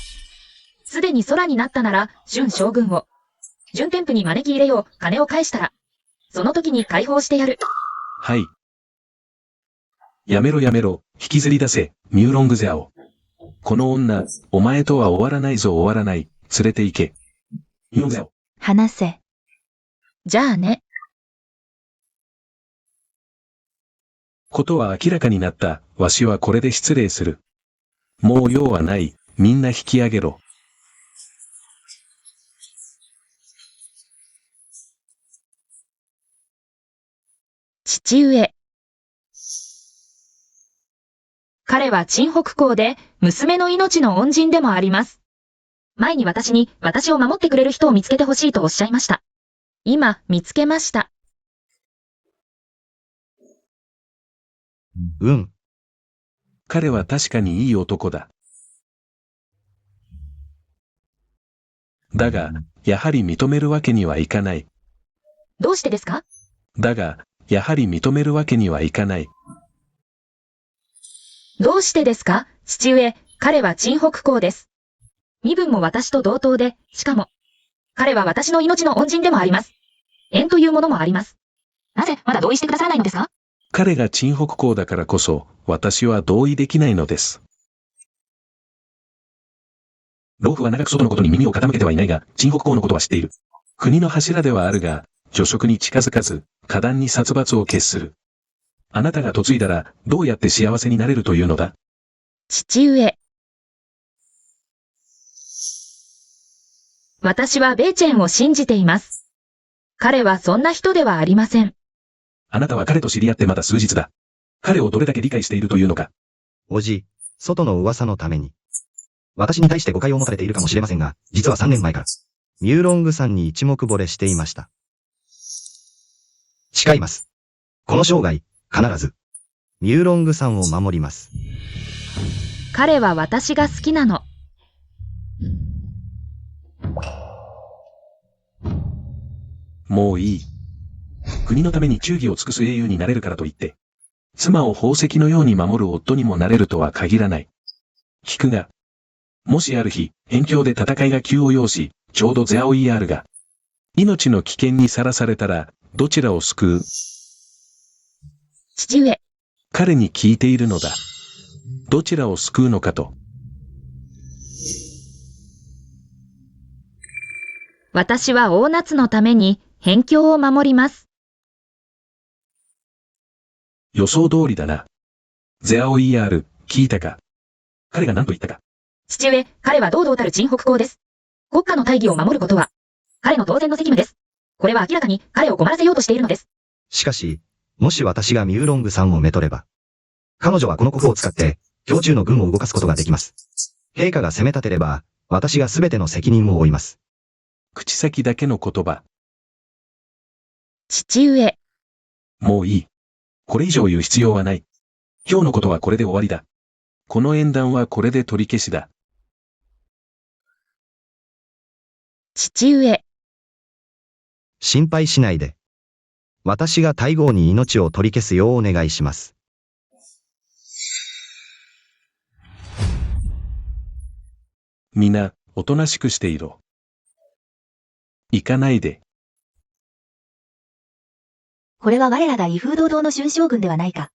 すでに空になったなら、準将軍を。準天府に招き入れよう、金を返したら。その時に解放してやる。はい。やめろやめろ、引きずり出せ、ミューロングゼアを。この女、お前とは終わらないぞ終わらない、連れて行け。ミューロングゼアを。話せ。じゃあね。ことは明らかになった、わしはこれで失礼する。もう用はない、みんな引き上げろ。父上。彼は陳北公で、娘の命の恩人でもあります。前に私を守ってくれる人を見つけてほしいとおっしゃいました。今、見つけました。うん。彼は確かにいい男だ。だが、やはり認めるわけにはいかない。どうしてですか？だが、やはり認めるわけにはいかない。どうしてですか？父上、彼は陳北公です。身分も私と同等で、しかも、彼は私の命の恩人でもあります。縁というものもあります。なぜまだ同意してくださらないのですか？彼が陳北公だからこそ、私は同意できないのです。老夫は長く外のことに耳を傾けてはいないが、陳北公のことは知っている。国の柱ではあるが、女職に近づかず、果断に殺伐を決する。あなたが嫁いだら、どうやって幸せになれるというのだ？父上。私はベーチェンを信じています。彼はそんな人ではありません。あなたは彼と知り合ってまだ数日だ。彼をどれだけ理解しているというのか。おじ、外の噂のために。私に対して誤解を持たれているかもしれませんが、実は3年前から、ミューロングさんに一目惚れしていました。誓います。この生涯、必ず、ミューロングさんを守ります。彼は私が好きなの。もういい。国のために忠義を尽くす英雄になれるからといって、妻を宝石のように守る夫にもなれるとは限らない。聞くが、もしある日、辺境で戦いが急を要し、ちょうどゼアオイヤールが、命の危険にさらされたら、どちらを救う？父上。彼に聞いているのだ。どちらを救うのかと。私は大夏のために辺境を守ります。予想通りだな。ゼアオイヤール、聞いたか？彼が何と言ったか？父上、彼は堂々たる陳北公です。国家の大義を守ることは、彼の当然の責務です。これは明らかに彼を困らせようとしているのです。しかし、もし私がミューロングさんをめとれば、彼女はこの国を使って、胸中の軍を動かすことができます。陛下が攻め立てれば、私が全ての責任を負います。口先だけの言葉。父上。もういい。これ以上言う必要はない。今日のことはこれで終わりだ。この縁談はこれで取り消しだ。父上。心配しないで。私が大号に命を取り消すようお願いします。皆、おとなしくしていろ。行かないで。これは我らが威風堂々の春将軍ではないか。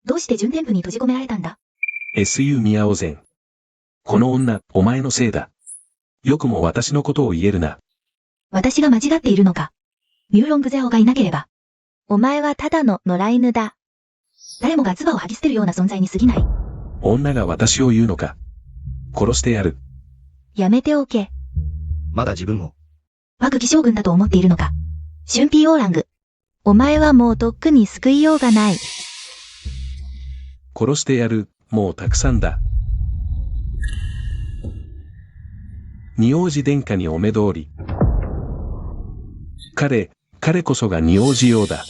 どうして順天府に閉じ込められたんだ？ SU 宮尾前。この女、お前のせいだ。よくも私のことを言えるな。私が間違っているのか。ミューロングゼアオがいなければ。お前はただの野良犬だ。誰もが唾を吐き捨てるような存在に過ぎない。女が私を言うのか。殺してやる。やめておけ。まだ自分を。若き将軍だと思っているのか。春ピーオーラング。お前はもうとっくに救いようがない。殺してやる、もうたくさんだ。仁王寺殿下にお目通り。彼こそが仁王寺用だ。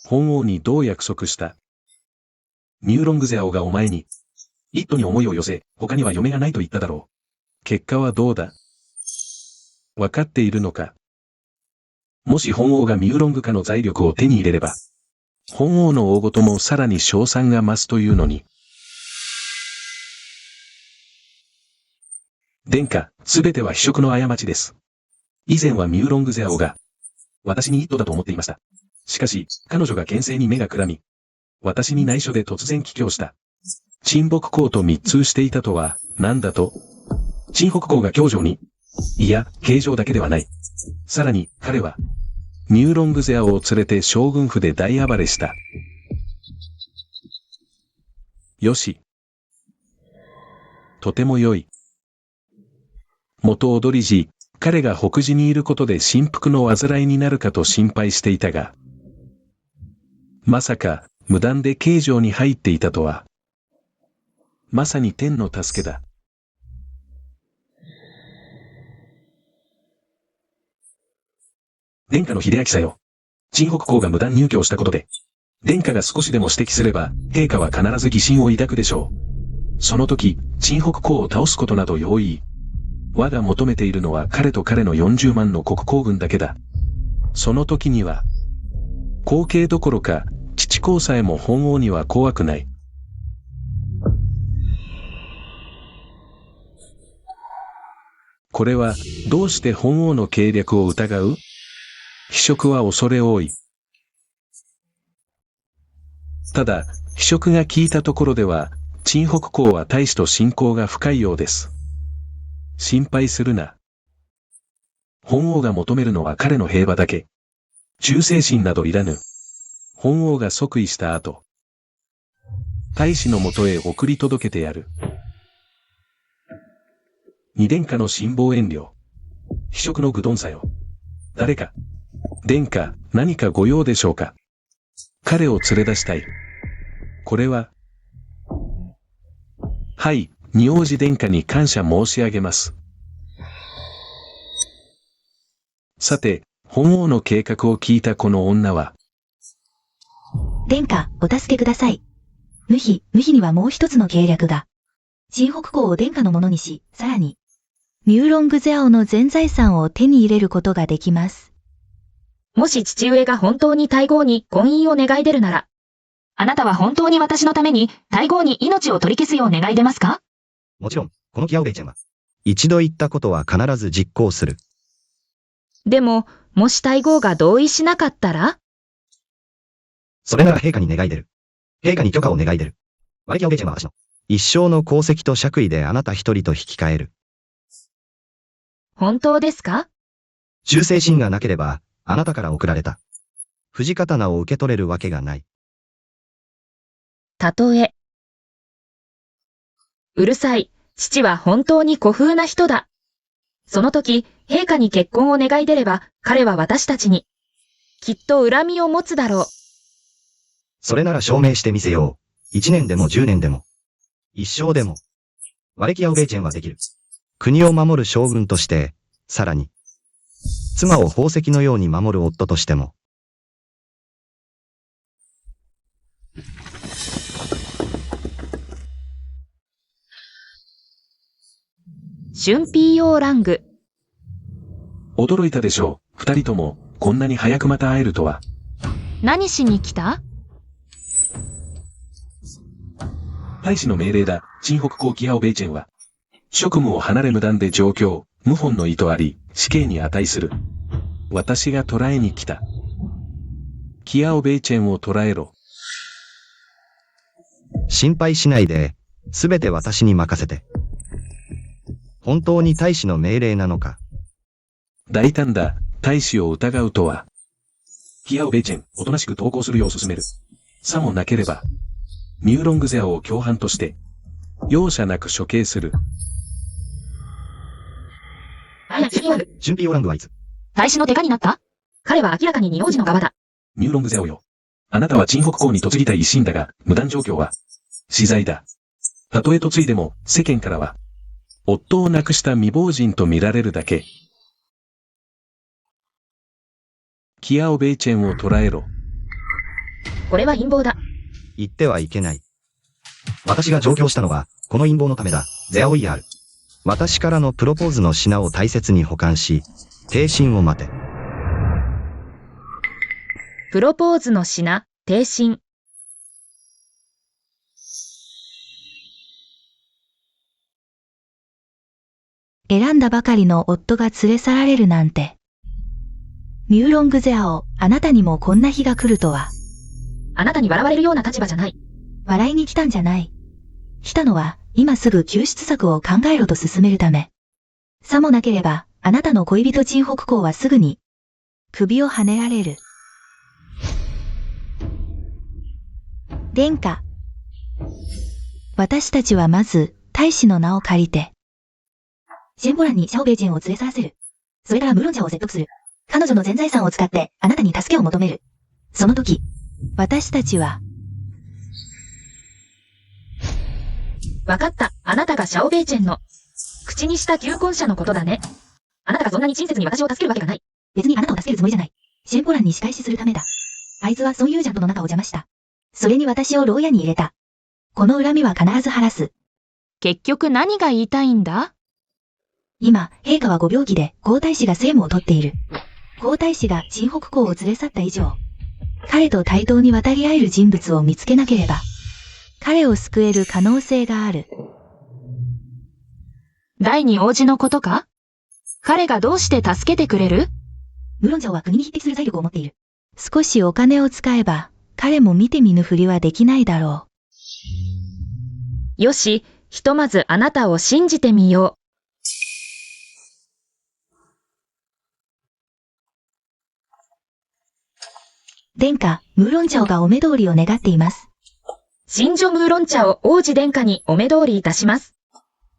本王にどう約束した？ミューロングゼアオがお前に、一途に思いを寄せ、他には嫁がないと言っただろう。結果はどうだ？わかっているのか？もし本王がミューロング家の財力を手に入れれば、本王の大事もさらに賞賛が増すというのに。殿下、すべては非職の過ちです。以前はミューロングゼアオが、私に一途だと思っていました。しかし、彼女が牽制に目がくらみ、私に内緒で突然帰郷した。陳北公と密通していたとは、何だと？陳北公が京城に、いや、京城だけではない。さらに、彼は、ミューロングゼアオを連れて将軍府で大暴れした。よし。とても良い。元踊り寺、彼が北寺にいることで心腹の患いになるかと心配していたが、まさか、無断で京城に入っていたとは。まさに天の助けだ。殿下の秀明さよ。陳北公が無断入居をしたことで、殿下が少しでも指摘すれば、陛下は必ず疑心を抱くでしょう。その時、陳北公を倒すことなど容易。我が求めているのは彼と彼の40万の国公軍だけだ。その時には、後継どころか、父公さえも本王には怖くない。これは、どうして本王の計略を疑う？非職は恐れ多い。ただ、非職が聞いたところでは、陳北公は大使と親交が深いようです。心配するな。本王が求めるのは彼の平和だけ。忠誠心などいらぬ。本王が即位した後、大使のもとへ送り届けてやる。二殿下の辛抱遠慮。非職の愚鈍さよ。誰か。殿下、何かご用でしょうか。彼を連れ出したい。これは。はい、仁王寺殿下に感謝申し上げます。さて、本王の計画を聞いたこの女は。殿下、お助けください。無比にはもう一つの計略が。陳北公を殿下のものにし、さらに、ミューロングゼアオの全財産を手に入れることができます。もし父上が本当に大号に婚姻を願い出るなら、あなたは本当に私のために大号に命を取り消すよう願い出ますか？もちろん、このキャオベイちゃんは、一度言ったことは必ず実行する。でも、もし大号が同意しなかったら？それなら陛下に願い出る。陛下に許可を願い出る。我キャオベイちゃんは私の、一生の功績と爵位であなた一人と引き換える。本当ですか？忠誠心がなければ、あなたから贈られた。藤刀を受け取れるわけがない。たとえ。うるさい。父は本当に古風な人だ。その時、陛下に結婚を願い出れば、彼は私たちに、きっと恨みを持つだろう。それなら証明してみせよう。1年でも10年でも。一生でも。我キャオベイチェンはできる。国を守る将軍として、さらに、妻を宝石のように守る夫としても。春ピーヨーラング。驚いたでしょう。二人とも、こんなに早くまた会えるとは。何しに来た？大使の命令だ。陳北公キャオベイチェンは。職務を離れ無断で上京、謀反の意図あり、死刑に値する。私が捕らえに来た。キアオベイチェンを捕らえろ。心配しないで、すべて私に任せて。本当に大使の命令なのか。大胆だ、大使を疑うとは。キアオベイチェン、おとなしく投降するよう進める。さもなければ、ミューロングゼアを共犯として、容赦なく処刑する。準備オラングはいつ？大使の手下になった？彼は明らかに仁王寺の側だ。ミューロングゼアよ。あなたは陳北公に嫁ぎたい一心だが、無断状況は、死罪だ。たとえ嫁いでも、世間からは、夫を亡くした未亡人と見られるだけ。キアオベイチェンを捕らえろ。これは陰謀だ。言ってはいけない。私が上京したのは、この陰謀のためだ。ゼアオイヤール。私からのプロポーズの品を大切に保管し、定心を待て。プロポーズの品、定心。選んだばかりの夫が連れ去られるなんて。ミューロングゼアオ、あなたにもこんな日が来るとは。あなたに笑われるような立場じゃない。笑いに来たんじゃない。来たのは、今すぐ救出策を考えろと進めるため。さもなければ、あなたの恋人陳北公はすぐに、首をはねられる。殿下。私たちはまず、大使の名を借りて、シェンボランにシャオベイチェンを連れ去らせる。それからムロンチャを説得する。彼女の全財産を使って、あなたに助けを求める。その時、私たちは、わかった。あなたがシャオベイチェンの、口にした求婚者のことだね。あなたがそんなに親切に私を助けるわけがない。別にあなたを助けるつもりじゃない。シェンボランに仕返しするためだ。あいつはソンユージャンとの仲を邪魔した。それに私を牢屋に入れた。この恨みは必ず晴らす。結局何が言いたいんだ？今、陛下はご病気で皇太子が政務を取っている。皇太子が陳北公を連れ去った以上、彼と対等に渡り合える人物を見つけなければ、彼を救える可能性がある。第二王子のことか？彼がどうして助けてくれる？ムーロンジャオは国に匹敵する財力を持っている。少しお金を使えば、彼も見て見ぬふりはできないだろよし、ひとまずあなたを信じてみよう。殿下、ムーロンジャオがお目通りを願っています。う。新女ムーロン茶を王子殿下にお目通りいたします。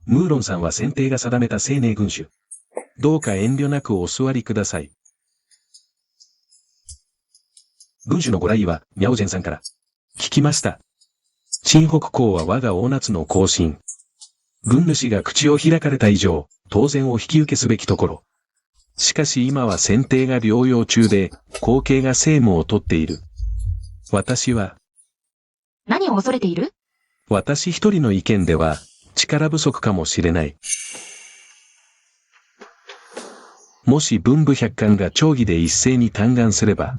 ムーロンさんは先帝が定めた青年君主。どうか遠慮なくお座りください。君主のご来は、ミャオジェンさんから。聞きました。陳北公は我が大夏の後進。軍主が口を開かれた以上、当然を引き受けすべきところ。しかし今は先帝が療養中で、後継が政務を取っている。私は、何を恐れている？私一人の意見では、力不足かもしれない。もし文武百官が町議で一斉に嘆願すれば、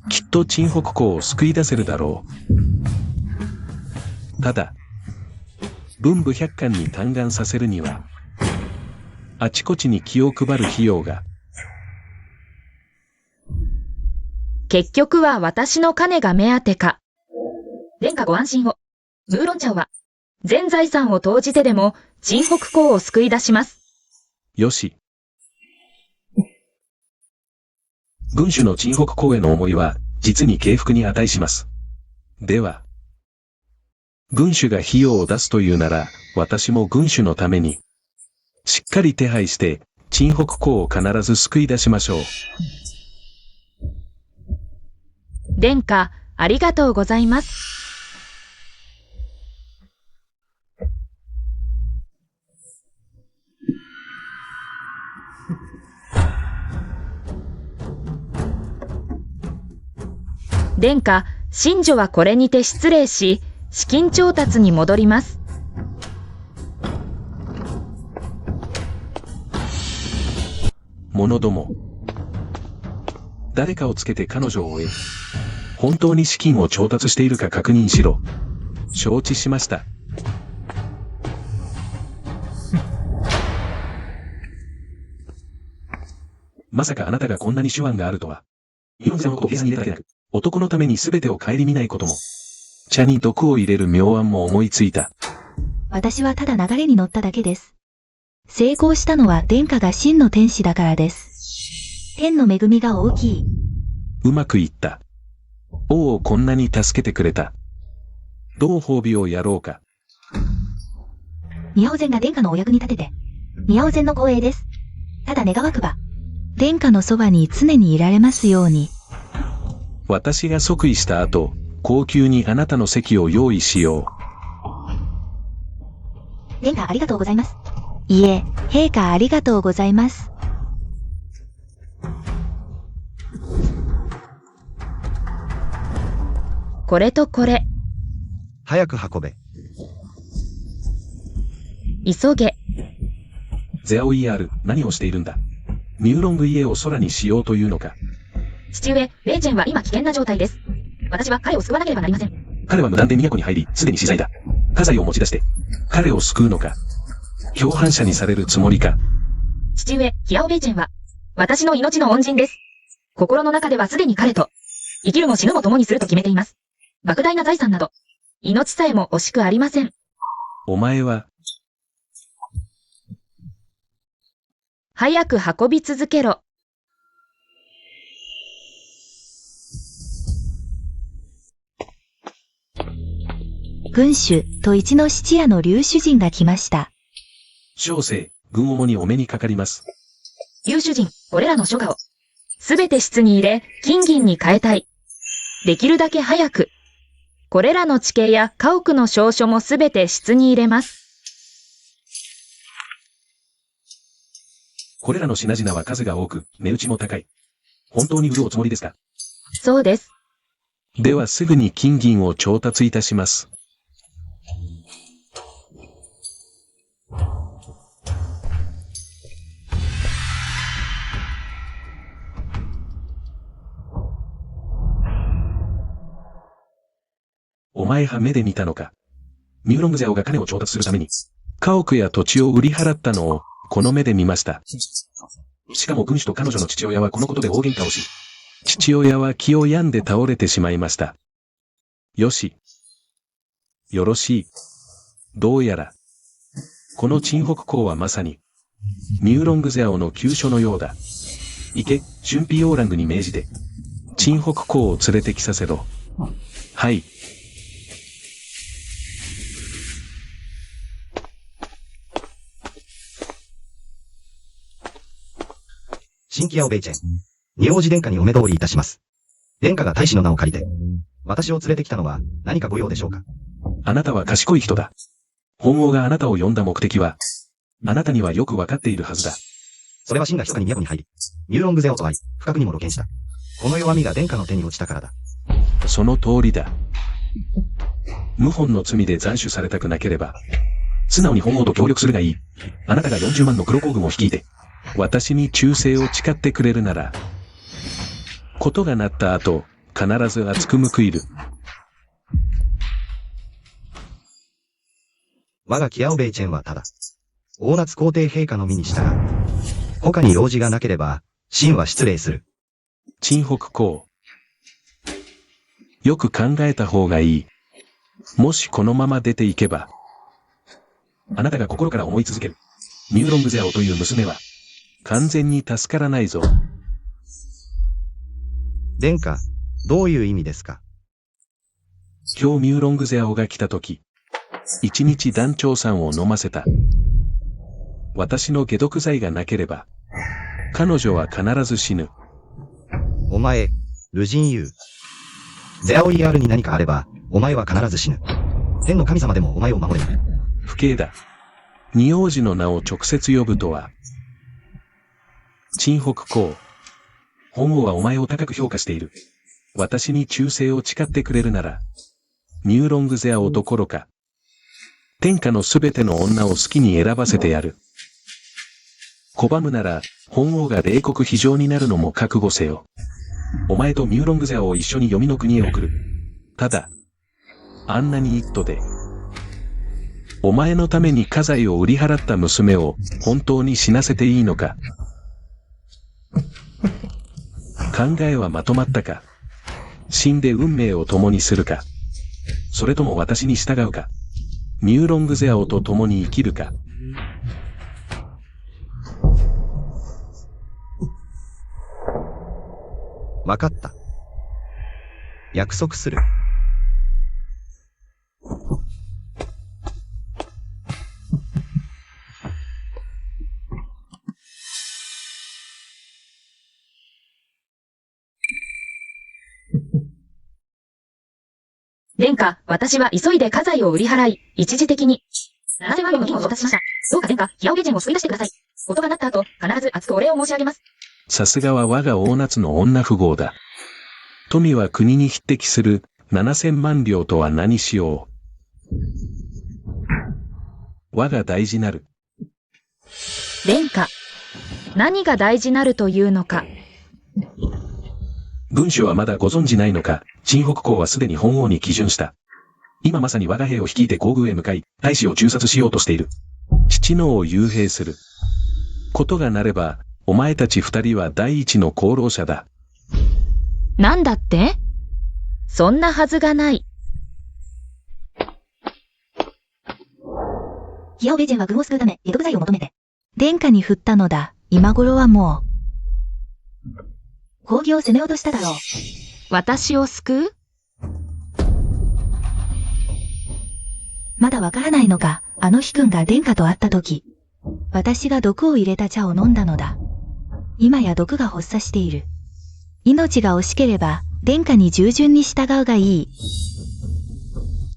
きっと陳北公を救い出せるだろう。ただ、文武百官に嘆願させるには、あちこちに気を配る費用が。結局は私の金が目当てか。殿下ご安心を。ムーロン茶は、全財産を投じてでも、陳北公を救い出します。よし。軍主の陳北公への思いは、実に敬服に値します。では、軍主が費用を出すというなら、私も軍主のために、しっかり手配して、陳北公を必ず救い出しましょう。殿下、ありがとうございます。殿下、神女はこれにて失礼し、資金調達に戻ります。者ども。誰かをつけて彼女を追え。本当に資金を調達しているか確認しろ。承知しました。まさかあなたがこんなに手腕があるとは。ユンゼのことを計算に入れただけなく、男のために全てを顧みないことも。茶に毒を入れる妙案も思いついた。私はただ流れに乗っただけです。成功したのは殿下が真の天使だからです。天の恵みが大きい。うまくいった。王をこんなに助けてくれた。どう褒美をやろうか。ミャオゼンが殿下のお役に立てて。ミャオゼンの光栄です。ただ願わくば。殿下のそばに常にいられますように。私が即位した後、後宮にあなたの席を用意しよう。殿下ありがとうございます。いえ、陛下ありがとうございます。これとこれ。早く運べ。急げ。ゼアオ ER、何をしているんだ。ミューロン VA を空にしようというのか。父上、レイチェンは今危険な状態です。私は彼を救わなければなりません。彼は無断で都に入り、すでに死罪だ。家財を持ち出して、彼を救うのか。共犯者にされるつもりか。父上、ヒアオベイチェンは、私の命の恩人です。心の中ではすでに彼と、生きるも死ぬも共にすると決めています。莫大な財産など、命さえも惜しくありません。お前は、早く運び続けろ。軍主と一の七夜の竜主人が来ました。小生、軍主にお目にかかります。竜主人、これらの書画を、すべて質に入れ、金銀に変えたい。できるだけ早く。これらの地形や家屋の証書もすべて質に入れます。これらの品々は数が多く、値打ちも高い。本当に売るおつもりですか？そうです。ではすぐに金銀を調達いたします。お前は目で見たのか。ミューロングゼオが金を調達するために、家屋や土地を売り払ったのをこの目で見ました。しかも軍主と彼女の父親はこのことで大喧嘩をし、父親は気を病んで倒れてしまいました。よし。よろしい。どうやら、この陳北公はまさに、ミューロングゼアオの急所のようだ。行け、春辟オーラングに命じて、陳北公を連れてきさせろ。はい。新規青ベイチェン。仁王寺殿下にお目通りいたします。殿下が大使の名を借りて、私を連れてきたのは何かご用でしょうか。あなたは賢い人だ。本王があなたを呼んだ目的は、あなたにはよくわかっているはずだ。それは真が密かに都に入り、ミューロングゼオと会い、不覚にも露見した。この弱みが殿下の手に落ちたからだ。その通りだ。謀反の罪で斬首されたくなければ、素直に本王と協力するがいい。あなたが40万の黒甲軍を率いて、私に忠誠を誓ってくれるなら、ことがなった後、必ず厚く報いる。我がキアオベイチェンはただ、大夏皇帝陛下の身に従う。他に用事がなければ、真は失礼する。陳北公。よく考えた方がいい。もしこのまま出ていけば、あなたが心から思い続ける、ミューロングゼアオという娘は、完全に助からないぞ。殿下、どういう意味ですか。今日ミューロングゼアオが来たとき、一日団長さんを飲ませた。私の解毒剤がなければ、彼女は必ず死ぬ。お前、ルジンユー。ゼアオ ER に何かあれば、お前は必ず死ぬ。天の神様でもお前を守れない。不敬だ。仁王寺の名を直接呼ぶとは。陳北公。本王はお前を高く評価している。私に忠誠を誓ってくれるなら、ミューロングゼアオどころか、天下のすべての女を好きに選ばせてやる。拒むなら、本王が冷酷非常になるのも覚悟せよ。お前とミューロングゼアオを一緒に黄泉の国へ送る。ただ、あんなに一途で、お前のために家財を売り払った娘を本当に死なせていいのか。考えはまとまったか。死んで運命を共にするか。それとも私に従うか。ミューロングゼアオと共に生きるか。わかった。約束する。殿下、私は急いで家財を売り払い、一時的に、70万両の銀を調達しました。どうか殿下、キアオベイチェンを救い出してください。事がなった後、必ず厚くお礼を申し上げます。さすがは我が大夏の女富豪だ。富は国に匹敵する7000万両とは何しよう。我が大事なる。殿下、何が大事なるというのか。軍主はまだご存じないのか。陳北公はすでに本王に帰順した。今まさに我が兵を率いて皇宮へ向かい、大使を誅殺しようとしている。父のを幽閉する。ことがなれば、お前たち二人は第一の功労者だ。なんだって？そんなはずがない。キアオベイチェンは軍を救うため、解毒剤を求めて。殿下に振ったのだ。今頃はもう。公儀を攻め落としただろう。私を救う？まだわからないのか。あの日君が殿下と会った時、私が毒を入れた茶を飲んだのだ。今や毒が発作している。命が惜しければ、殿下に従順に従うがいい。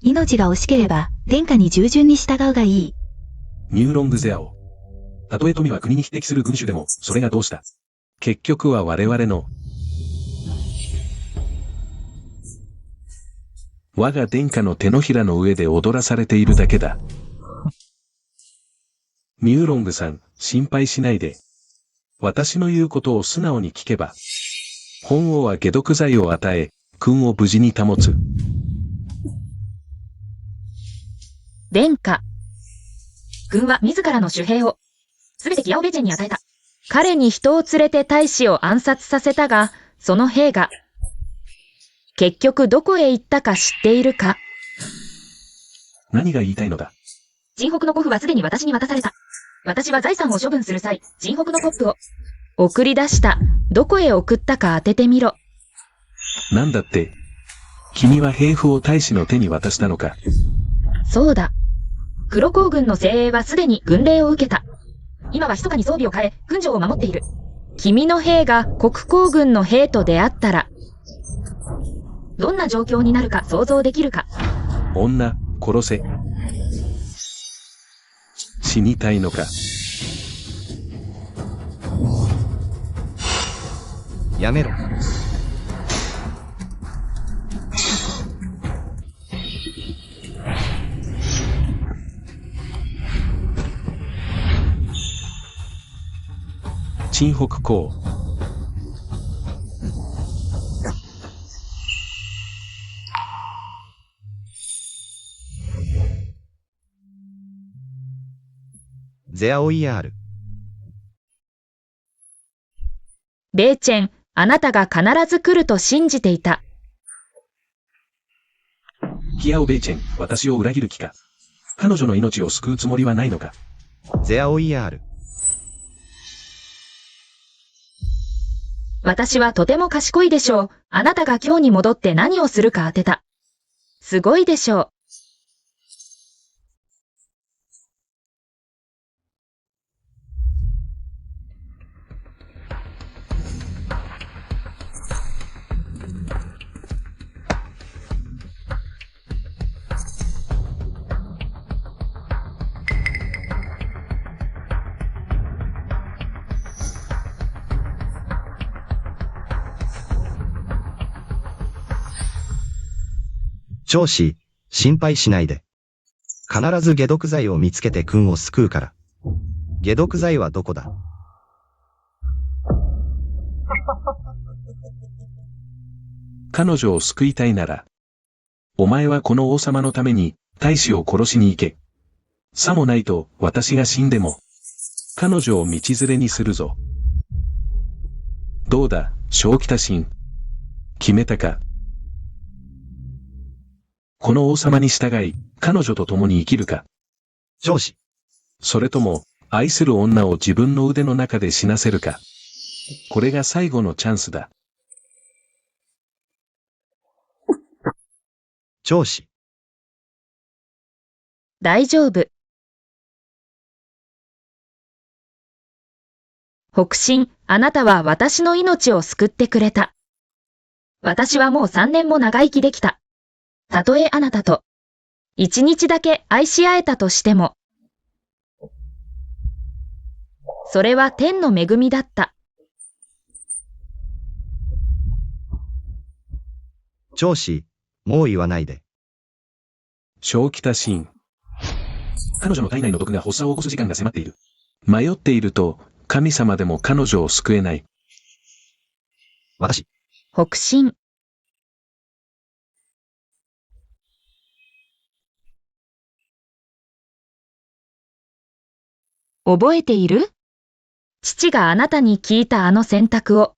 命が惜しければ、殿下に従順に従うがいい。ミューロングゼアオ。たとえ富は国に匹敵する軍主でも、それがどうした。結局は我々の、我が殿下の手のひらの上で踊らされているだけだ。ミューロングさん、心配しないで。私の言うことを素直に聞けば、本王は解毒剤を与え、君を無事に保つ。殿下。軍は自らの守兵を。すべてギアオベチェンに与えた。彼に人を連れて大使を暗殺させたが、その兵が、結局どこへ行ったか知っているか？何が言いたいのだ。人北のコフはすでに私に渡された。私は財産を処分する際、人北のコップを送り出した。どこへ送ったか当ててみろ。なんだって。君は兵符を大使の手に渡したのか。そうだ。黒皇軍の精鋭はすでに軍令を受けた。今は密かに装備を変え、軍城を守っている。君の兵が国皇軍の兵と出会ったら、どんな状況になるか想像できるか。女、殺せ。死にたいのか。やめろ。陳北公。ゼアオイヤール。ベーチェン、あなたが必ず来ると信じていた。ギアオベイチェン、私を裏切る気か。彼女の命を救うつもりはないのか。ゼアオイヤール。私はとても賢いでしょう。あなたが今日に戻って何をするか当てた。すごいでしょう。長子、心配しないで。必ず解毒剤を見つけて君を救うから。解毒剤はどこだ？彼女を救いたいなら、お前はこの王様のために大使を殺しに行け。さもないと私が死んでも、彼女を道連れにするぞ。どうだ、正気多神。決めたか。この王様に従い、彼女と共に生きるか。長子。それとも、愛する女を自分の腕の中で死なせるか。これが最後のチャンスだ。長子。大丈夫。北進、あなたは私の命を救ってくれた。私はもう3年も長生きできた。たとえあなたと、1日だけ愛し合えたとしても、それは天の恵みだった。長子、もう言わないで。正気多神。彼女の体内の毒が発作を起こす時間が迫っている。迷っていると、神様でも彼女を救えない。私。北進。覚えている？父があなたに聞いたあの選択を。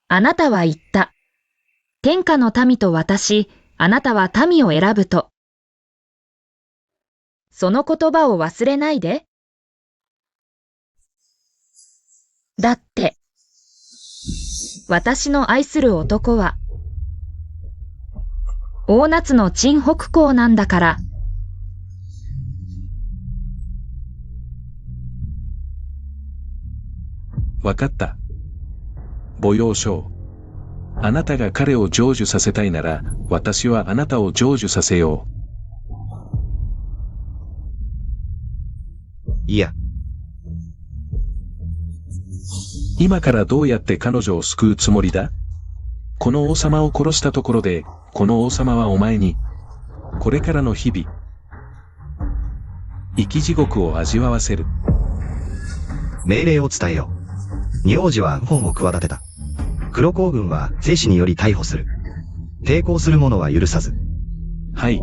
あなたは言った。天下の民と私、あなたは民を選ぶと。その言葉を忘れないで。だって、私の愛する男は、大夏の陳北公なんだから。わかった。母陽将。あなたが彼を成就させたいなら、私はあなたを成就させよう。いや。今からどうやって彼女を救うつもりだ？この王様を殺したところで、この王様はお前に、これからの日々、生き地獄を味わわせる。命令を伝えよう。二王子は本を企てた。黒皇軍は生死により逮捕する。抵抗する者は許さず。はい。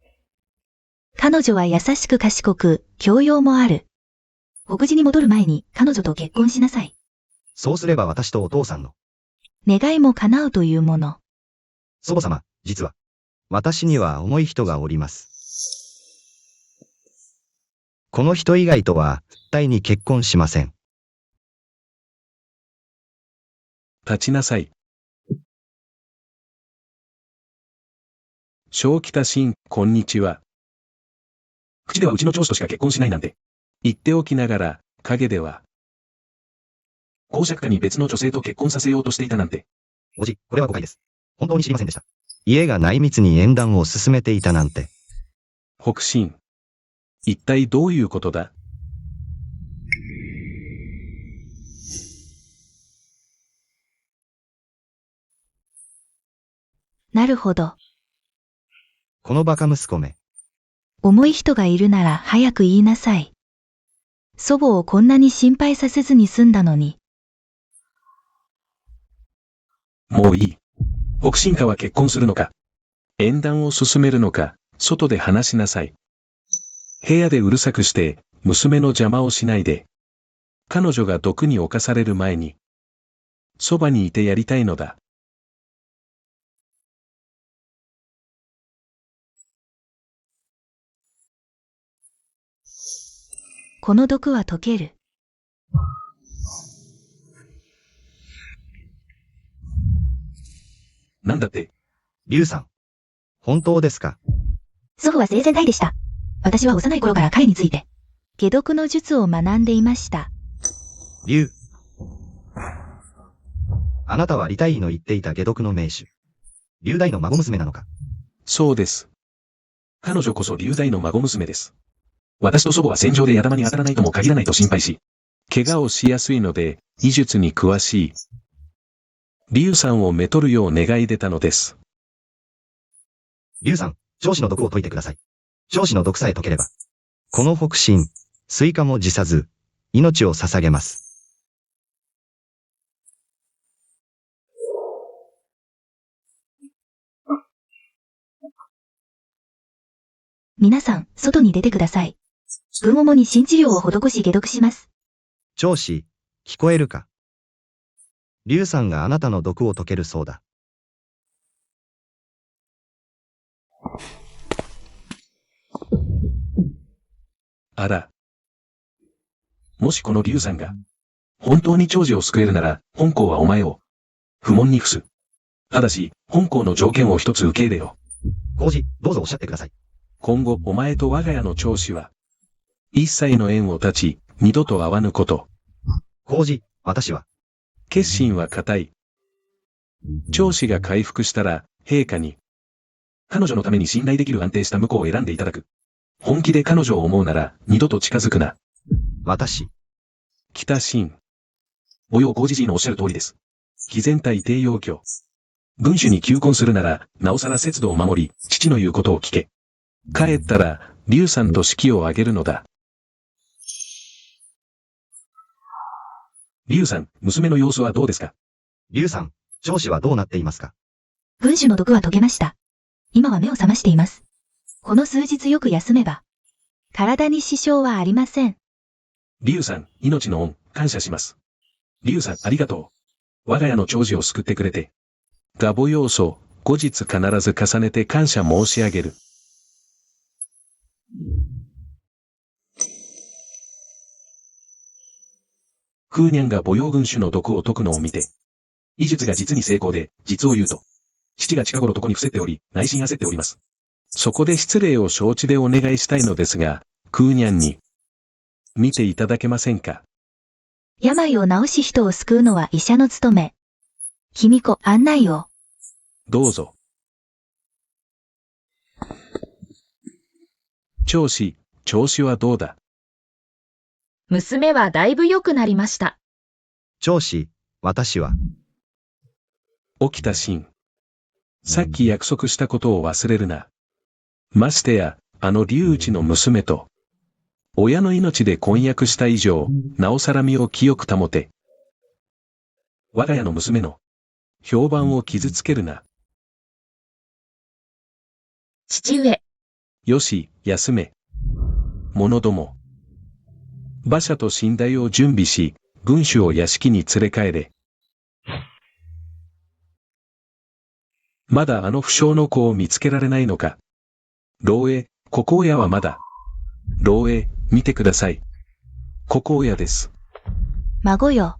彼女は優しく賢く、教養もある。北寺に戻る前に彼女と結婚しなさい。そうすれば私とお父さんの。願いも叶うというもの。祖母様、実は。私には重い人がおります。この人以外とは、絶対に結婚しません。立ちなさい。小北真、こんにちは。口ではうちの上司としか結婚しないなんて。言っておきながら、陰では。公爵家に別の女性と結婚させようとしていたなんて。おじ、これは誤解です。本当に知りませんでした。家が内密に縁談を進めていたなんて。北真。一体どういうことだ？なるほど。このバカ息子め。重い人がいるなら早く言いなさい。祖母をこんなに心配させずに済んだのに。もういい。北真家は結婚するのか？縁談を進めるのか、外で話しなさい。部屋でうるさくして、娘の邪魔をしないで。彼女が毒に侵される前に、そばにいてやりたいのだ。この毒は解ける。なんだって？龍さん。本当ですか？祖父は生前代でした。私は幼い頃から彼について、解毒の術を学んでいました。龍。あなたは李大尉の言っていた解毒の名手。龍大の孫娘なのか？そうです。彼女こそ龍大の孫娘です。私と祖母は戦場で矢玉に当たらないとも限らないと心配し、怪我をしやすいので、医術に詳しい。龍さんをめとるよう願い出たのです。龍さん、上司の毒を解いてください。上司の毒さえ解ければ。この北真、スイカも辞さず、命を捧げます。皆さん、外に出てください。分主に新治療を施し解毒します。上司、聞こえるか？龍さんがあなたの毒を解けるそうだ。あら。もしこの龍さんが、本当に長寿を救えるなら、本校はお前を、不問に付す。ただし、本校の条件を一つ受け入れよ。皇子、どうぞおっしゃってください。今後、お前と我が家の長子は、一切の縁を断ち、二度と会わぬこと。皇子、私は。決心は固い。長子が回復したら、陛下に、彼女のために信頼できる安定した婿を選んでいただく。本気で彼女を思うなら、二度と近づくな。私。北真。およう皇子爺のおっしゃる通りです。偽善体帝陽居。軍主に求婚するなら、なおさら節度を守り、父の言うことを聞け。帰ったら、龍さんと式を挙げるのだ。龍さん、娘の様子はどうですか？龍さん、上司はどうなっていますか？軍主の毒は解けました。今は目を覚ましています。この数日よく休めば、体に支障はありません。龍さん、命の恩、感謝します。龍さん、ありがとう。我が家の長寿を救ってくれて。ガボ要素、後日必ず重ねて感謝申し上げる。空ニャンが母養軍主の毒を解くのを見て、医術が実に成功で、実を言うと、父が近頃床に伏せており、内心焦っております。そこで失礼を承知でお願いしたいのですが、空ニャンに、見ていただけませんか？病を治し人を救うのは医者の務め。君子、案内を。どうぞ。長子、調子はどうだ？娘はだいぶ良くなりました。上司、私は。起きたシーン。さっき約束したことを忘れるな。ましてや、あの龍内の娘と、親の命で婚約した以上、なおさら身を清く保て。我が家の娘の、評判を傷つけるな。父上、よし、休め。者ども。馬車と寝台を準備し、軍主を屋敷に連れ帰れ。まだあの不詳の子を見つけられないのか。牢へ、国王屋はまだ。牢へ、見てください。国王屋です。孫よ。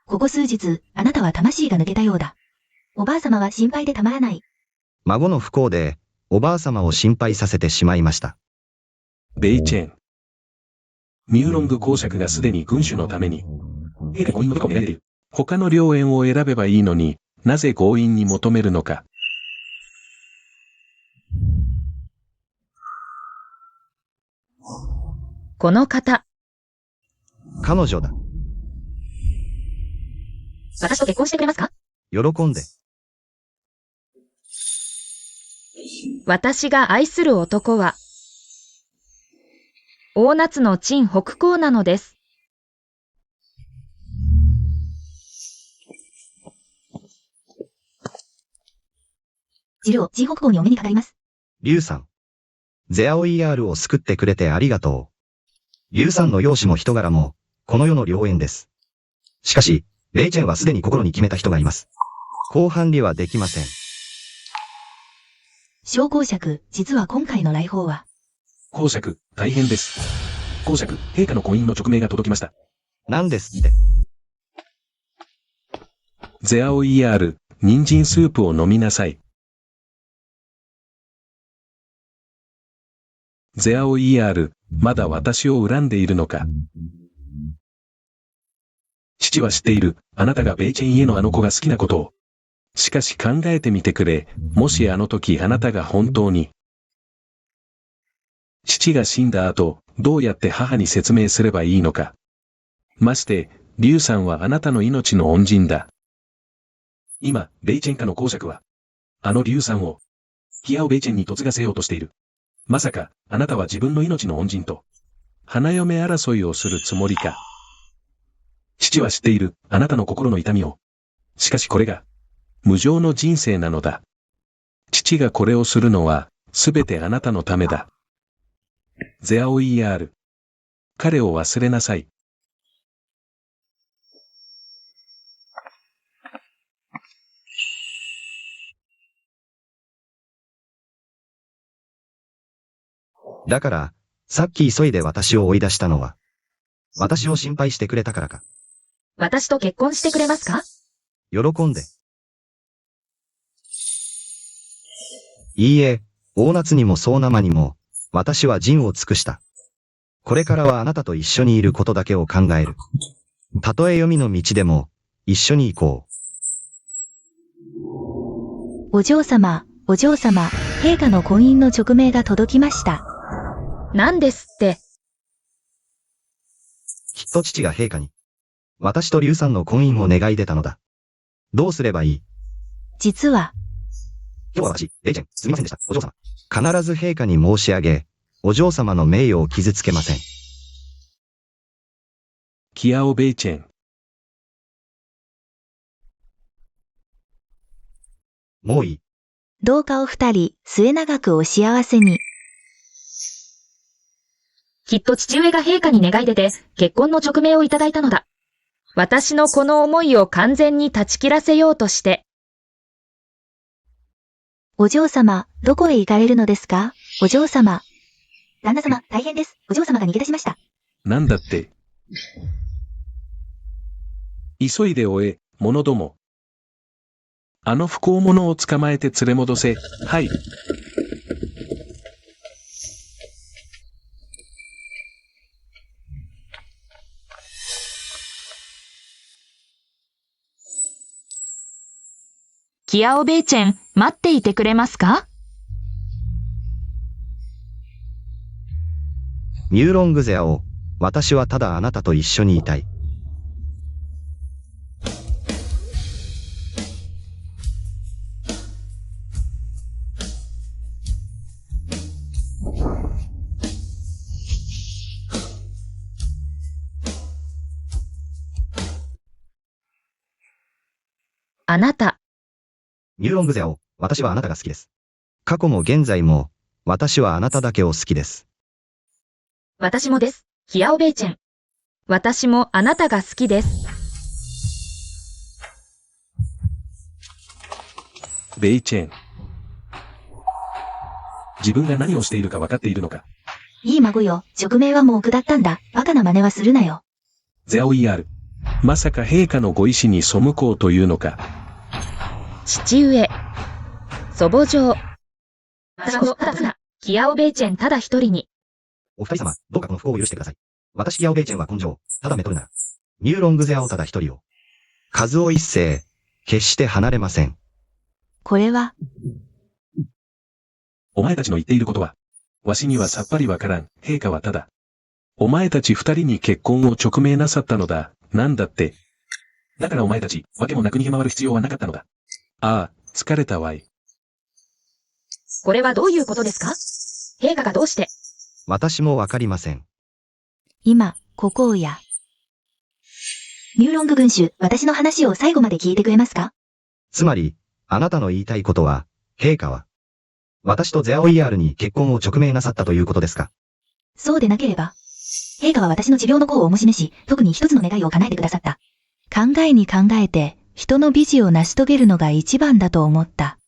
ここ数日、あなたは魂が抜けたようだ。おばあ様は心配でたまらない。孫の不幸で、おばあ様を心配させてしまいました。ベイチェン。ミューロング公爵がすでに軍主のために、陛下強引のとこを狙えている。他の良縁を選べばいいのに、なぜ強引に求めるのか。この方、彼女だ。私と結婚してくれますか？喜んで。私が愛する男は、大夏の陳北公なのです。汁を陳北公にお目にかかります。リュウさん。ゼアオ ER を救ってくれてありがとう。リュウさんの容姿も人柄も、この世の良縁です。しかし、レイチェンはすでに心に決めた人がいます。後半理はできません。小公爵、実は今回の来訪は。公爵、大変です。公爵、陛下の婚姻の勅命が届きました。なんですって。ゼアオ ER、人参スープを飲みなさい。ゼアオ ER、まだ私を恨んでいるのか。父は知っている、あなたがベイチェン家のあの子が好きなことを。しかし考えてみてくれ、もしあの時あなたが本当に。父が死んだ後、どうやって母に説明すればいいのか。まして、リュウさんはあなたの命の恩人だ。今、ベイチェン家の公爵は、あのリュウさんを、ヒアオベイチェンに嫁がせようとしている。まさか、あなたは自分の命の恩人と、花嫁争いをするつもりか。父は知っている、あなたの心の痛みを。しかしこれが、無常の人生なのだ。父がこれをするのは、すべてあなたのためだ。ゼアオ ER。彼を忘れなさい。だから、さっき急いで私を追い出したのは、私を心配してくれたからか。私と結婚してくれますか？喜んで。いいえ、大夏にも総生にも、私は仁を尽くした。これからはあなたと一緒にいることだけを考える。たとえ黄泉の道でも、一緒に行こう。お嬢様、陛下の婚姻の勅命が届きました。何ですって。きっと父が陛下に、私とリュウさんの婚姻を願い出たのだ。どうすればいい？実は、今日は私、レイチェン、すみませんでした、お嬢様。必ず陛下に申し上げ、お嬢様の名誉を傷つけません。キアオベイチェン。もういい。どうかお二人、末永くお幸せに。きっと父上が陛下に願い出て、結婚の勅命をいただいたのだ。私のこの思いを完全に断ち切らせようとして。お嬢様、どこへ行かれるのですか？お嬢様。旦那様、大変です。お嬢様が逃げ出しました。なんだって。急いで追え、者ども。あの不幸者を捕まえて連れ戻せ、はい。キアオベイチェン、待っていてくれますか？ミューロングゼアを、私はただあなたと一緒にいたい。あなた。ミューロングゼアを、私はあなたが好きです。過去も現在も、私はあなただけを好きです。私もです。ヒヤオベイチェン。私もあなたが好きです。ベイチェン。自分が何をしているか分かっているのか。いい孫よ、職名はもう下ったんだ。バカな真似はするなよ。ゼオイアール。まさか陛下のご意志に背こうというのか。父上。祖母上。私こそただただ、ヒヤオベイチェンただ一人に。お二人様、どうかこの不幸を許してください。私キアオベイチェンは根性、ただめとるなら。ニューロングゼアをただ一人を。数を一世、決して離れません。これは、お前たちの言っていることは、わしにはさっぱりわからん。陛下はただ、お前たち二人に結婚を勅命なさったのだ。なんだって。だからお前たち、わけもなく逃げ回る必要はなかったのだ。ああ、疲れたわい。これはどういうことですか？陛下がどうして？私もわかりません。今、ここをや。ニューロング軍主、私の話を最後まで聞いてくれますか？つまり、あなたの言いたいことは、陛下は、私とゼアオイアールに結婚を勅命なさったということですか？そうでなければ。陛下は私の持病の功をおもしめし、特に一つの願いを叶えてくださった。考えに考えて、人の美事を成し遂げるのが一番だと思った。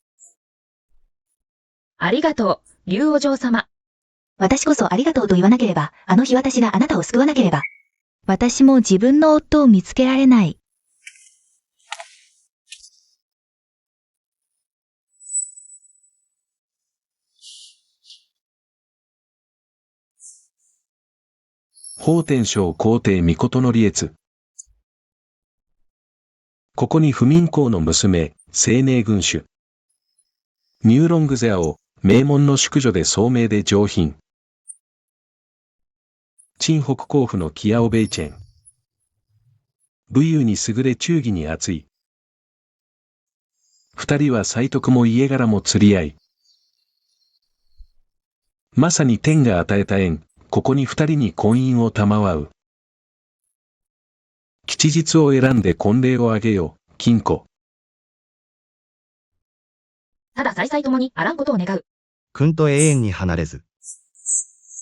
ありがとう、竜お嬢様。私こそありがとうと言わなければ、あの日私があなたを救わなければ。私も自分の夫を見つけられない。法天正皇帝御事の利越。ここに不眠公の娘、青年軍主。ニューロングゼアを、名門の淑女で聡明で上品。陳北公府のキアオベイチェン。武勇に優れ忠義に厚い。二人は才徳も家柄も釣り合い。まさに天が与えた縁。ここに二人に婚姻を賜う。吉日を選んで婚礼を挙げよ、金庫。ただ再々ともにあらんことを願う。君と永遠に離れず。